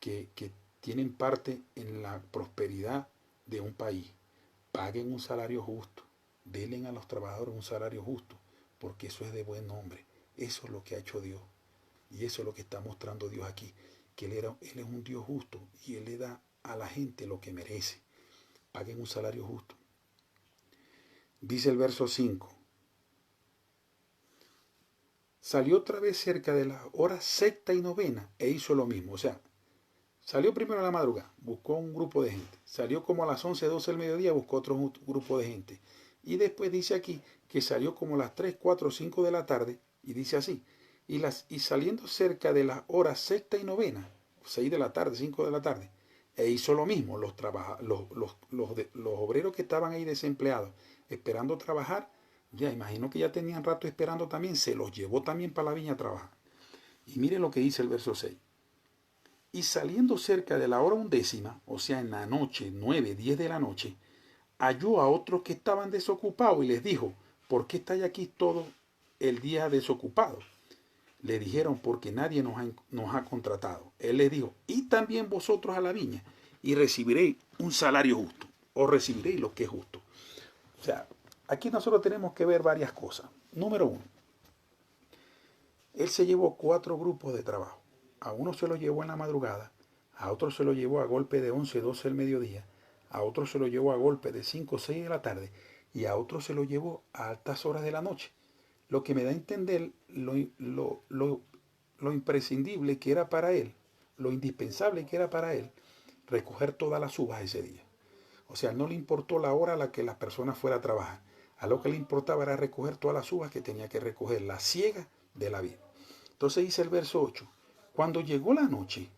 que tienen parte en la prosperidad de un país, paguen un salario justo, denle a los trabajadores un salario justo, porque eso es de buen nombre. Eso es lo que ha hecho Dios. Y eso es lo que está mostrando Dios aquí, que Él es un Dios justo y Él le da a la gente lo que merece. Paguen un salario justo. Dice el verso 5. Salió otra vez cerca de las horas sexta y novena e hizo lo mismo. O sea, salió primero a la madrugada, buscó un grupo de gente. Salió como a las 11, 12 del mediodía, buscó otro grupo de gente. Y después dice aquí que salió como a las 3, 4, 5 de la tarde y dice así. Y saliendo cerca de las horas sexta y novena, 6 de la tarde, 5 de la tarde, e hizo lo mismo. Los obreros que estaban ahí desempleados, esperando trabajar, ya imagino que ya tenían rato esperando también, se los llevó también para la viña a trabajar. Y miren lo que dice el verso 6. Y saliendo cerca de la hora 11, o sea, en la noche, 9, 10 de la noche, halló a otros que estaban desocupados y les dijo, ¿por qué estáis aquí todo el día desocupados? Le dijeron, porque nadie nos ha contratado. Él les dijo, y también vosotros a la viña, y recibiréis un salario justo, o recibiréis lo que es justo. O sea, aquí nosotros tenemos que ver varias cosas. Número 1, él se llevó 4 grupos de trabajo. A uno se lo llevó en la madrugada, a otro se lo llevó a golpe de 11, 12 del mediodía, a otro se lo llevó a golpe de 5, 6 de la tarde, y a otro se lo llevó a altas horas de la noche. Lo que me da a entender lo imprescindible que era para él, lo indispensable que era para él, recoger todas las uvas ese día. O sea, no le importó la hora a la que la persona fuera a trabajar. A lo que le importaba era recoger todas las uvas que tenía que recoger, la siega de la vid. Entonces dice el verso 8, cuando llegó la noche,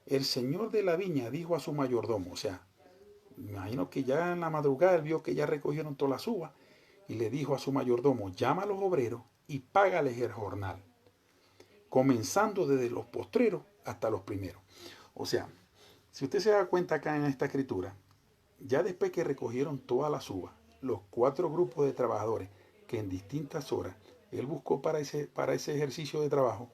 el señor de la viña dijo a su mayordomo, o sea, me imagino que ya en la madrugada él vio que ya recogieron todas las uvas, y le dijo a su mayordomo, llama a los obreros y págales el jornal, comenzando desde los postreros hasta los primeros. O sea, si usted se da cuenta acá en esta escritura, ya después que recogieron todas las uvas, los 4 grupos de trabajadores que en distintas horas él buscó para ese ejercicio de trabajo,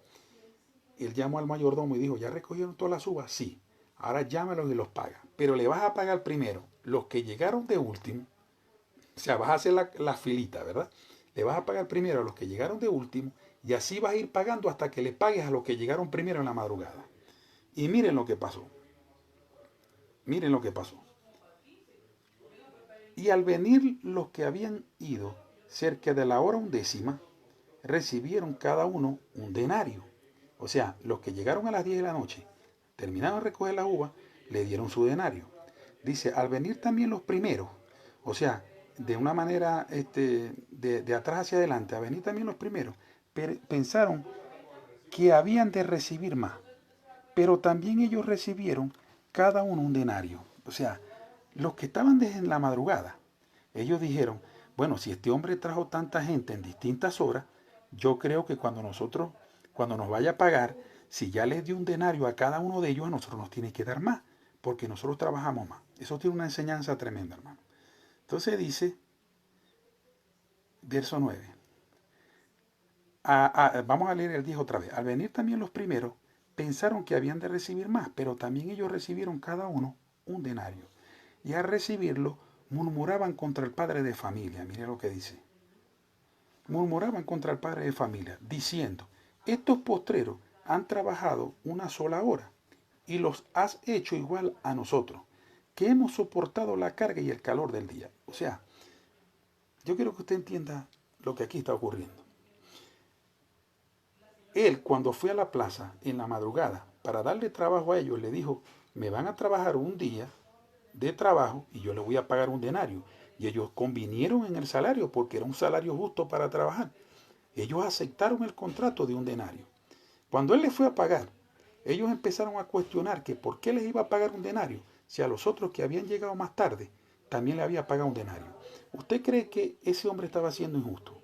él llamó al mayordomo y dijo, ¿ya recogieron todas las uvas? Sí, ahora llámalos y los paga. Pero le vas a pagar primero los que llegaron de último, o sea, vas a hacer la filita, ¿verdad? Le vas a pagar primero a los que llegaron de último y así vas a ir pagando hasta que le pagues a los que llegaron primero en la madrugada. Y miren lo que pasó. Miren lo que pasó. Y al venir los que habían ido cerca de la hora 11, recibieron cada uno un denario. O sea, los que llegaron a las 10 de la noche, terminaron de recoger la uva, le dieron su denario. Dice, al venir también los primeros, o sea, de una manera de atrás hacia adelante, al venir también los primeros, pensaron que habían de recibir más, pero también ellos recibieron cada uno un denario. O sea, los que estaban desde la madrugada, ellos dijeron, bueno, si este hombre trajo tanta gente en distintas horas, yo creo que cuando nos vaya a pagar, si ya les dio un denario a cada uno de ellos, a nosotros nos tiene que dar más, porque nosotros trabajamos más. Eso tiene una enseñanza tremenda, hermano. Entonces dice, verso 9. Vamos a leer el 10 otra vez. Al venir también los primeros, pensaron que habían de recibir más, pero también ellos recibieron cada uno un denario. Y al recibirlo, murmuraban contra el padre de familia. Mire lo que dice. Murmuraban contra el padre de familia, diciendo, estos postreros han trabajado una sola hora y los has hecho igual a nosotros, que hemos soportado la carga y el calor del día. O sea, yo quiero que usted entienda lo que aquí está ocurriendo. Él, cuando fue a la plaza en la madrugada para darle trabajo a ellos, le dijo, me van a trabajar un día de trabajo y yo les voy a pagar un denario. Y ellos convinieron en el salario porque era un salario justo para trabajar. Ellos aceptaron el contrato de un denario. Cuando él les fue a pagar, ellos empezaron a cuestionar que por qué les iba a pagar un denario si a los otros que habían llegado más tarde también le había pagado un denario. ¿Usted cree que ese hombre estaba siendo injusto?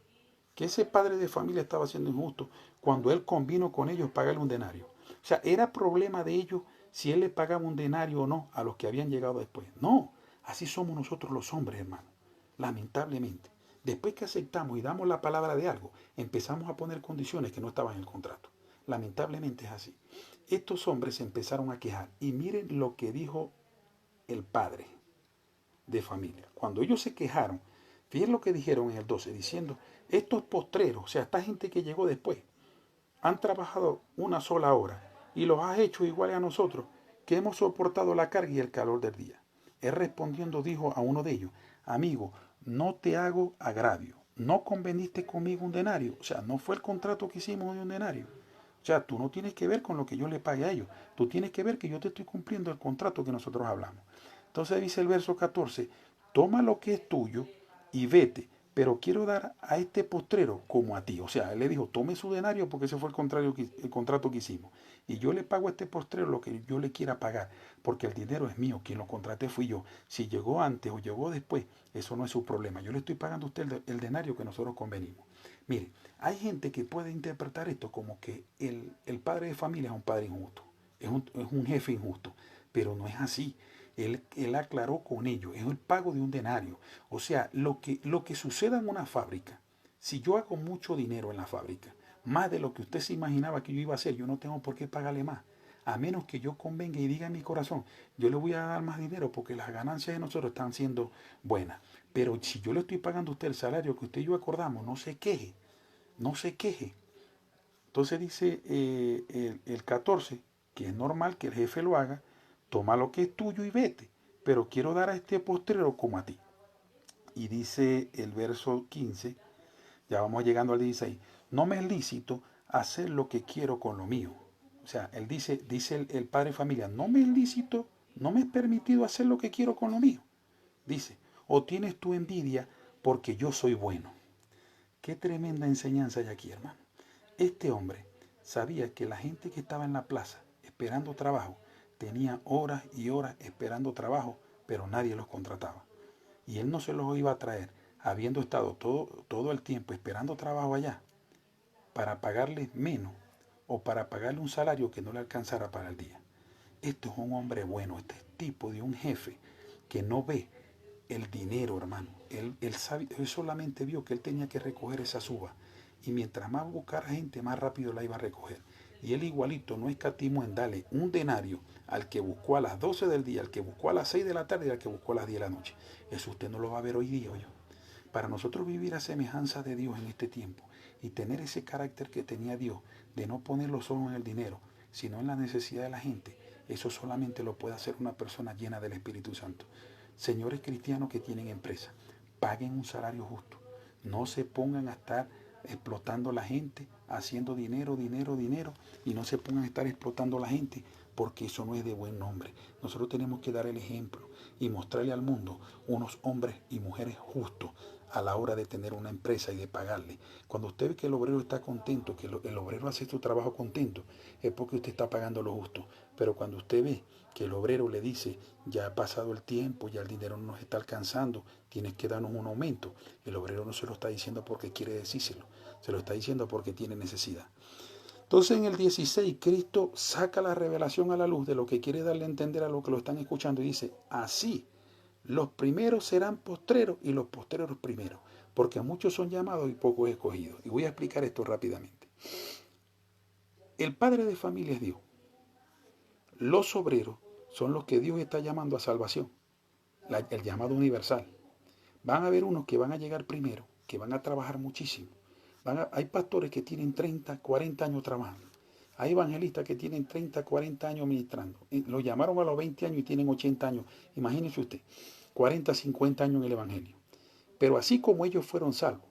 Que ese padre de familia estaba siendo injusto cuando él convino con ellos pagarle un denario. O sea, era problema de ellos si él le pagaba un denario o no a los que habían llegado después. No, así somos nosotros los hombres, hermano. Lamentablemente. Después que aceptamos y damos la palabra de algo, empezamos a poner condiciones que no estaban en el contrato. Lamentablemente es así. Estos hombres se empezaron a quejar y miren lo que dijo el padre de familia. Cuando ellos se quejaron, fíjense lo que dijeron en el 12, diciendo, estos postreros, o sea, esta gente que llegó después, han trabajado una sola hora y los has hecho iguales a nosotros, que hemos soportado la carga y el calor del día. Él respondiendo dijo a uno de ellos, amigo, no te hago agravio, no conveniste conmigo un denario, o sea, no fue el contrato que hicimos de un denario. O sea, tú no tienes que ver con lo que yo le pague a ellos, tú tienes que ver que yo te estoy cumpliendo el contrato que nosotros hablamos. Entonces dice el verso 14, toma lo que es tuyo y vete, pero quiero dar a este postrero como a ti. O sea, él le dijo, tome su denario porque ese fue el contrato que hicimos. Y yo le pago a este postrero lo que yo le quiera pagar, porque el dinero es mío, quien lo contraté fui yo. Si llegó antes o llegó después, eso no es su problema. Yo le estoy pagando a usted el denario que nosotros convenimos. Mire, hay gente que puede interpretar esto como que el padre de familia es un padre injusto, es un jefe injusto, pero no es así. Él aclaró con ellos, es el pago de un denario. O sea, lo que suceda en una fábrica, si yo hago mucho dinero en la fábrica, más de lo que usted se imaginaba que yo iba a hacer, yo no tengo por qué pagarle más. A menos que yo convenga y diga en mi corazón, yo le voy a dar más dinero porque las ganancias de nosotros están siendo buenas. Pero si yo le estoy pagando a usted el salario que usted y yo acordamos, no se queje, no se queje. Entonces dice el 14, que es normal que el jefe lo haga, toma lo que es tuyo y vete, pero quiero dar a este postrero como a ti. Y dice el verso 15, ya vamos llegando al 16, no me es lícito hacer lo que quiero con lo mío. O sea, él dice el padre de familia, no me es lícito, no me es permitido hacer lo que quiero con lo mío. Dice, o tienes tu envidia porque yo soy bueno. Qué tremenda enseñanza hay aquí, hermano. Este hombre sabía que la gente que estaba en la plaza esperando trabajo tenía horas y horas esperando trabajo, pero nadie los contrataba. Y él no se los iba a traer, habiendo estado todo el tiempo esperando trabajo allá, para pagarles menos o para pagarle un salario que no le alcanzara para el día. Esto es un hombre bueno, este es tipo de un jefe que no ve el dinero, hermano. Él solamente vio que él tenía que recoger esa suba. Y mientras más buscara gente, más rápido la iba a recoger. Y él igualito no escatimó en darle un denario al que buscó a las 12 del día, al que buscó a las 6 de la tarde y al que buscó a las 10 de la noche. Eso usted no lo va a ver hoy día, oye. Para nosotros vivir a semejanza de Dios en este tiempo y tener ese carácter que tenía Dios de no poner los ojos en el dinero, sino en la necesidad de la gente, eso solamente lo puede hacer una persona llena del Espíritu Santo. Señores cristianos que tienen empresa, paguen un salario justo. No se pongan a estar explotando a la gente, haciendo dinero, dinero, dinero, y no se pongan a estar explotando a la gente, porque eso no es de buen nombre. Nosotros tenemos que dar el ejemplo y mostrarle al mundo unos hombres y mujeres justos a la hora de tener una empresa y de pagarle. Cuando usted ve que el obrero está contento, que el obrero hace su trabajo contento, es porque usted está pagando lo justo. Pero cuando usted ve que el obrero le dice, ya ha pasado el tiempo, ya el dinero no nos está alcanzando, tienes que darnos un aumento, el obrero no se lo está diciendo porque quiere decírselo, se lo está diciendo porque tiene necesidad. Entonces en el 16 Cristo saca la revelación a la luz de lo que quiere darle a entender a los que lo están escuchando y dice, así los primeros serán postreros y los postreros primeros, porque muchos son llamados y pocos escogidos. Y voy a explicar esto rápidamente. El padre de familia es Dios. Los obreros son los que Dios está llamando a salvación, el llamado universal. Van a haber unos que van a llegar primero, que van a trabajar muchísimo. Hay pastores que tienen 30, 40 años trabajando. Hay evangelistas que tienen 30, 40 años ministrando. Lo llamaron a los 20 años y tienen 80 años. Imagínense usted, 40, 50 años en el evangelio. Pero así como ellos fueron salvos,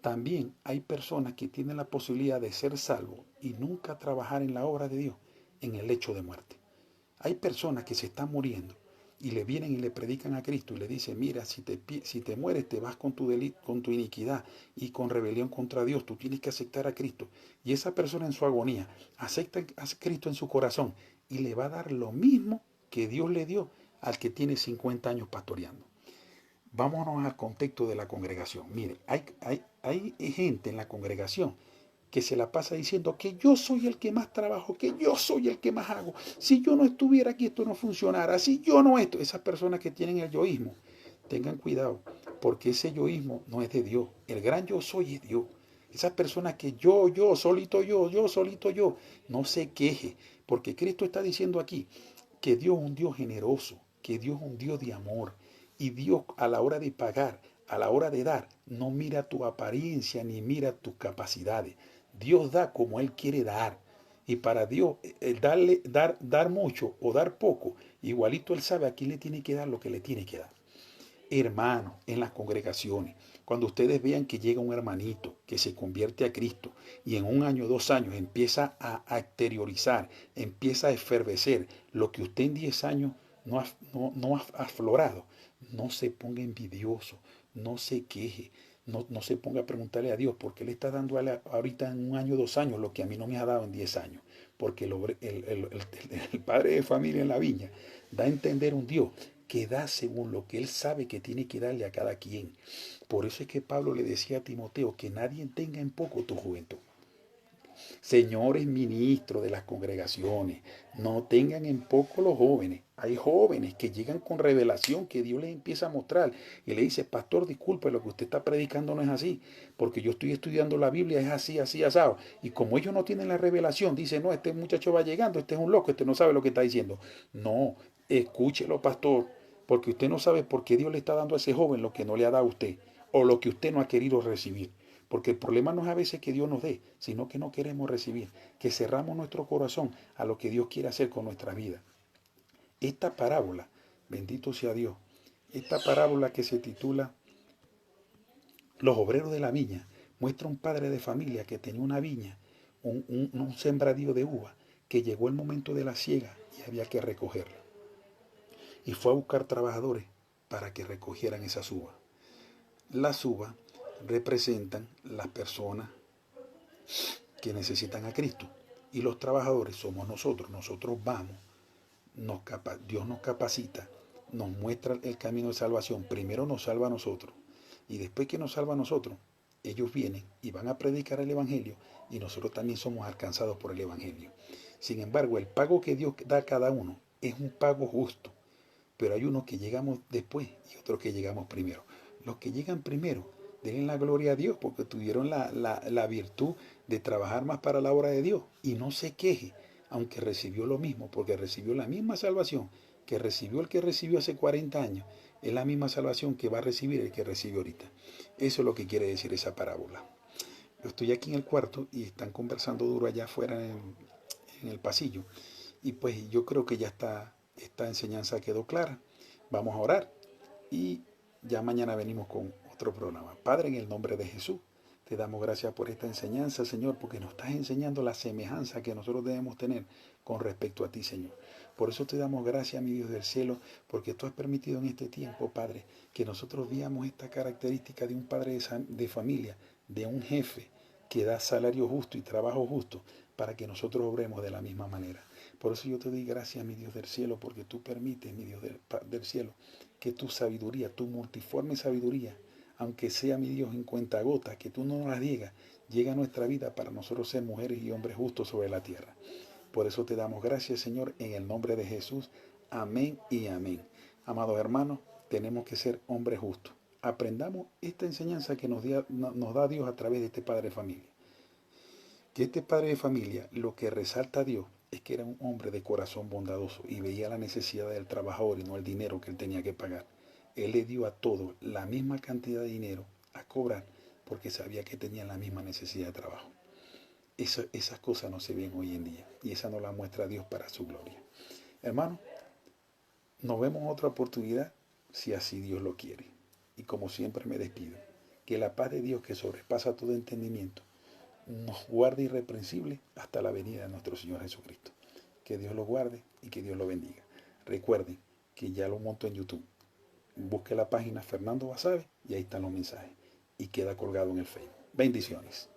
También hay personas que tienen la posibilidad de ser salvos y nunca trabajar en la obra de Dios en el lecho de muerte. Hay personas que se están muriendo y le vienen y le predican a Cristo y le dicen, mira, si te mueres te vas con con tu iniquidad y con rebelión contra Dios, tú tienes que aceptar a Cristo. Y esa persona en su agonía acepta a Cristo en su corazón y le va a dar lo mismo que Dios le dio al que tiene 50 años pastoreando. Vámonos al contexto de la congregación. Mire, hay gente en la congregación que se la pasa diciendo que yo soy el que más trabajo, que yo soy el que más hago. Si yo no estuviera aquí, esto no funcionara. Si yo no esto, esas personas que tienen el yoísmo, tengan cuidado, porque ese yoísmo no es de Dios. El gran yo soy es Dios. Esas personas que yo, solito yo, no se queje, porque Cristo está diciendo aquí que Dios es un Dios generoso, que Dios es un Dios de amor. Y Dios a la hora de pagar, a la hora de dar, no mira tu apariencia ni mira tus capacidades. Dios da como Él quiere dar. Y para Dios, dar mucho o dar poco, igualito Él sabe a quién le tiene que dar lo que le tiene que dar. Hermanos, en las congregaciones, cuando ustedes vean que llega un hermanito que se convierte a Cristo y en 1 año, 2 años empieza a exteriorizar, empieza a efervecer lo que usted en 10 años no ha aflorado, no se ponga envidioso, no se queje, no se ponga a preguntarle a Dios porque Él está dando ahorita en 1 año, 2 años lo que a mí no me ha dado en 10 años. Porque el padre de familia en la viña da a entender un Dios que da según lo que Él sabe que tiene que darle a cada quien. Por eso es que Pablo le decía a Timoteo que nadie tenga en poco tu juventud. Señores ministros de las congregaciones, no tengan en poco los jóvenes. Hay jóvenes que llegan con revelación que Dios les empieza a mostrar y le dice, pastor, disculpe, lo que usted está predicando no es así, porque yo estoy estudiando la Biblia, es así, así, asado. Y como ellos no tienen la revelación, dice, no, este muchacho va llegando, este es un loco, este no sabe lo que está diciendo. No, escúchelo, pastor, porque usted no sabe por qué Dios le está dando a ese joven lo que no le ha dado a usted, o lo que usted no ha querido recibir. Porque el problema no es a veces que Dios nos dé, sino que no queremos recibir, que cerramos nuestro corazón a lo que Dios quiere hacer con nuestra vida. Esta parábola, bendito sea Dios, esta parábola que se titula Los obreros de la viña, muestra un padre de familia que tenía una viña, un sembradío de uva, que llegó el momento de la siega y había que recogerla. Y fue a buscar trabajadores para que recogieran esas uvas. Las uvas representan las personas que necesitan a Cristo. Y los trabajadores somos nosotros. Nosotros vamos, Dios nos capacita, nos muestra el camino de salvación. Primero nos salva a nosotros. Y después que nos salva a nosotros, ellos vienen y van a predicar el Evangelio y nosotros también somos alcanzados por el Evangelio. Sin embargo, el pago que Dios da a cada uno es un pago justo. Pero hay unos que llegamos después y otros que llegamos primero. Los que llegan primero, den la gloria a Dios porque tuvieron la virtud de trabajar más para la obra de Dios. Y no se queje, aunque recibió lo mismo, porque recibió la misma salvación que recibió el que recibió hace 40 años. Es la misma salvación que va a recibir el que recibe ahorita. Eso es lo que quiere decir esa parábola. Yo estoy aquí en el cuarto y están conversando duro allá afuera en el pasillo. Y pues yo creo que ya esta enseñanza quedó clara. Vamos a orar y ya mañana venimos con otro programa. Padre, en el nombre de Jesús, te damos gracias por esta enseñanza, Señor, porque nos estás enseñando la semejanza que nosotros debemos tener con respecto a ti, Señor. Por eso te damos gracias, mi Dios del cielo, porque tú has permitido en este tiempo, Padre, que nosotros veamos esta característica de un padre de familia, de un jefe que da salario justo y trabajo justo, para que nosotros obremos de la misma manera. Por eso yo te doy gracias, mi Dios del cielo, porque tú permites, mi Dios del cielo, que tu sabiduría, tu multiforme sabiduría, aunque sea, mi Dios, en cuentagotas, que tú no nos las digas, llega a nuestra vida para nosotros ser mujeres y hombres justos sobre la tierra. Por eso te damos gracias, Señor, en el nombre de Jesús. Amén y amén. Amados hermanos, tenemos que ser hombres justos. Aprendamos esta enseñanza que nos da Dios a través de este padre de familia. Que este padre de familia, lo que resalta a Dios es que era un hombre de corazón bondadoso y veía la necesidad del trabajador y no el dinero que él tenía que pagar. Él le dio a todos la misma cantidad de dinero a cobrar porque sabía que tenían la misma necesidad de trabajo. Esas cosas no se ven hoy en día y esa no la muestra Dios para su gloria. Hermano, nos vemos en otra oportunidad si así Dios lo quiere. Y como siempre me despido. Que la paz de Dios, que sobrepasa todo entendimiento, nos guarde irreprensible hasta la venida de nuestro Señor Jesucristo. Que Dios lo guarde y que Dios lo bendiga. Recuerden que ya lo monto en YouTube. Busque la página Fernando Basabe y ahí están los mensajes. Y queda colgado en el Facebook. Bendiciones.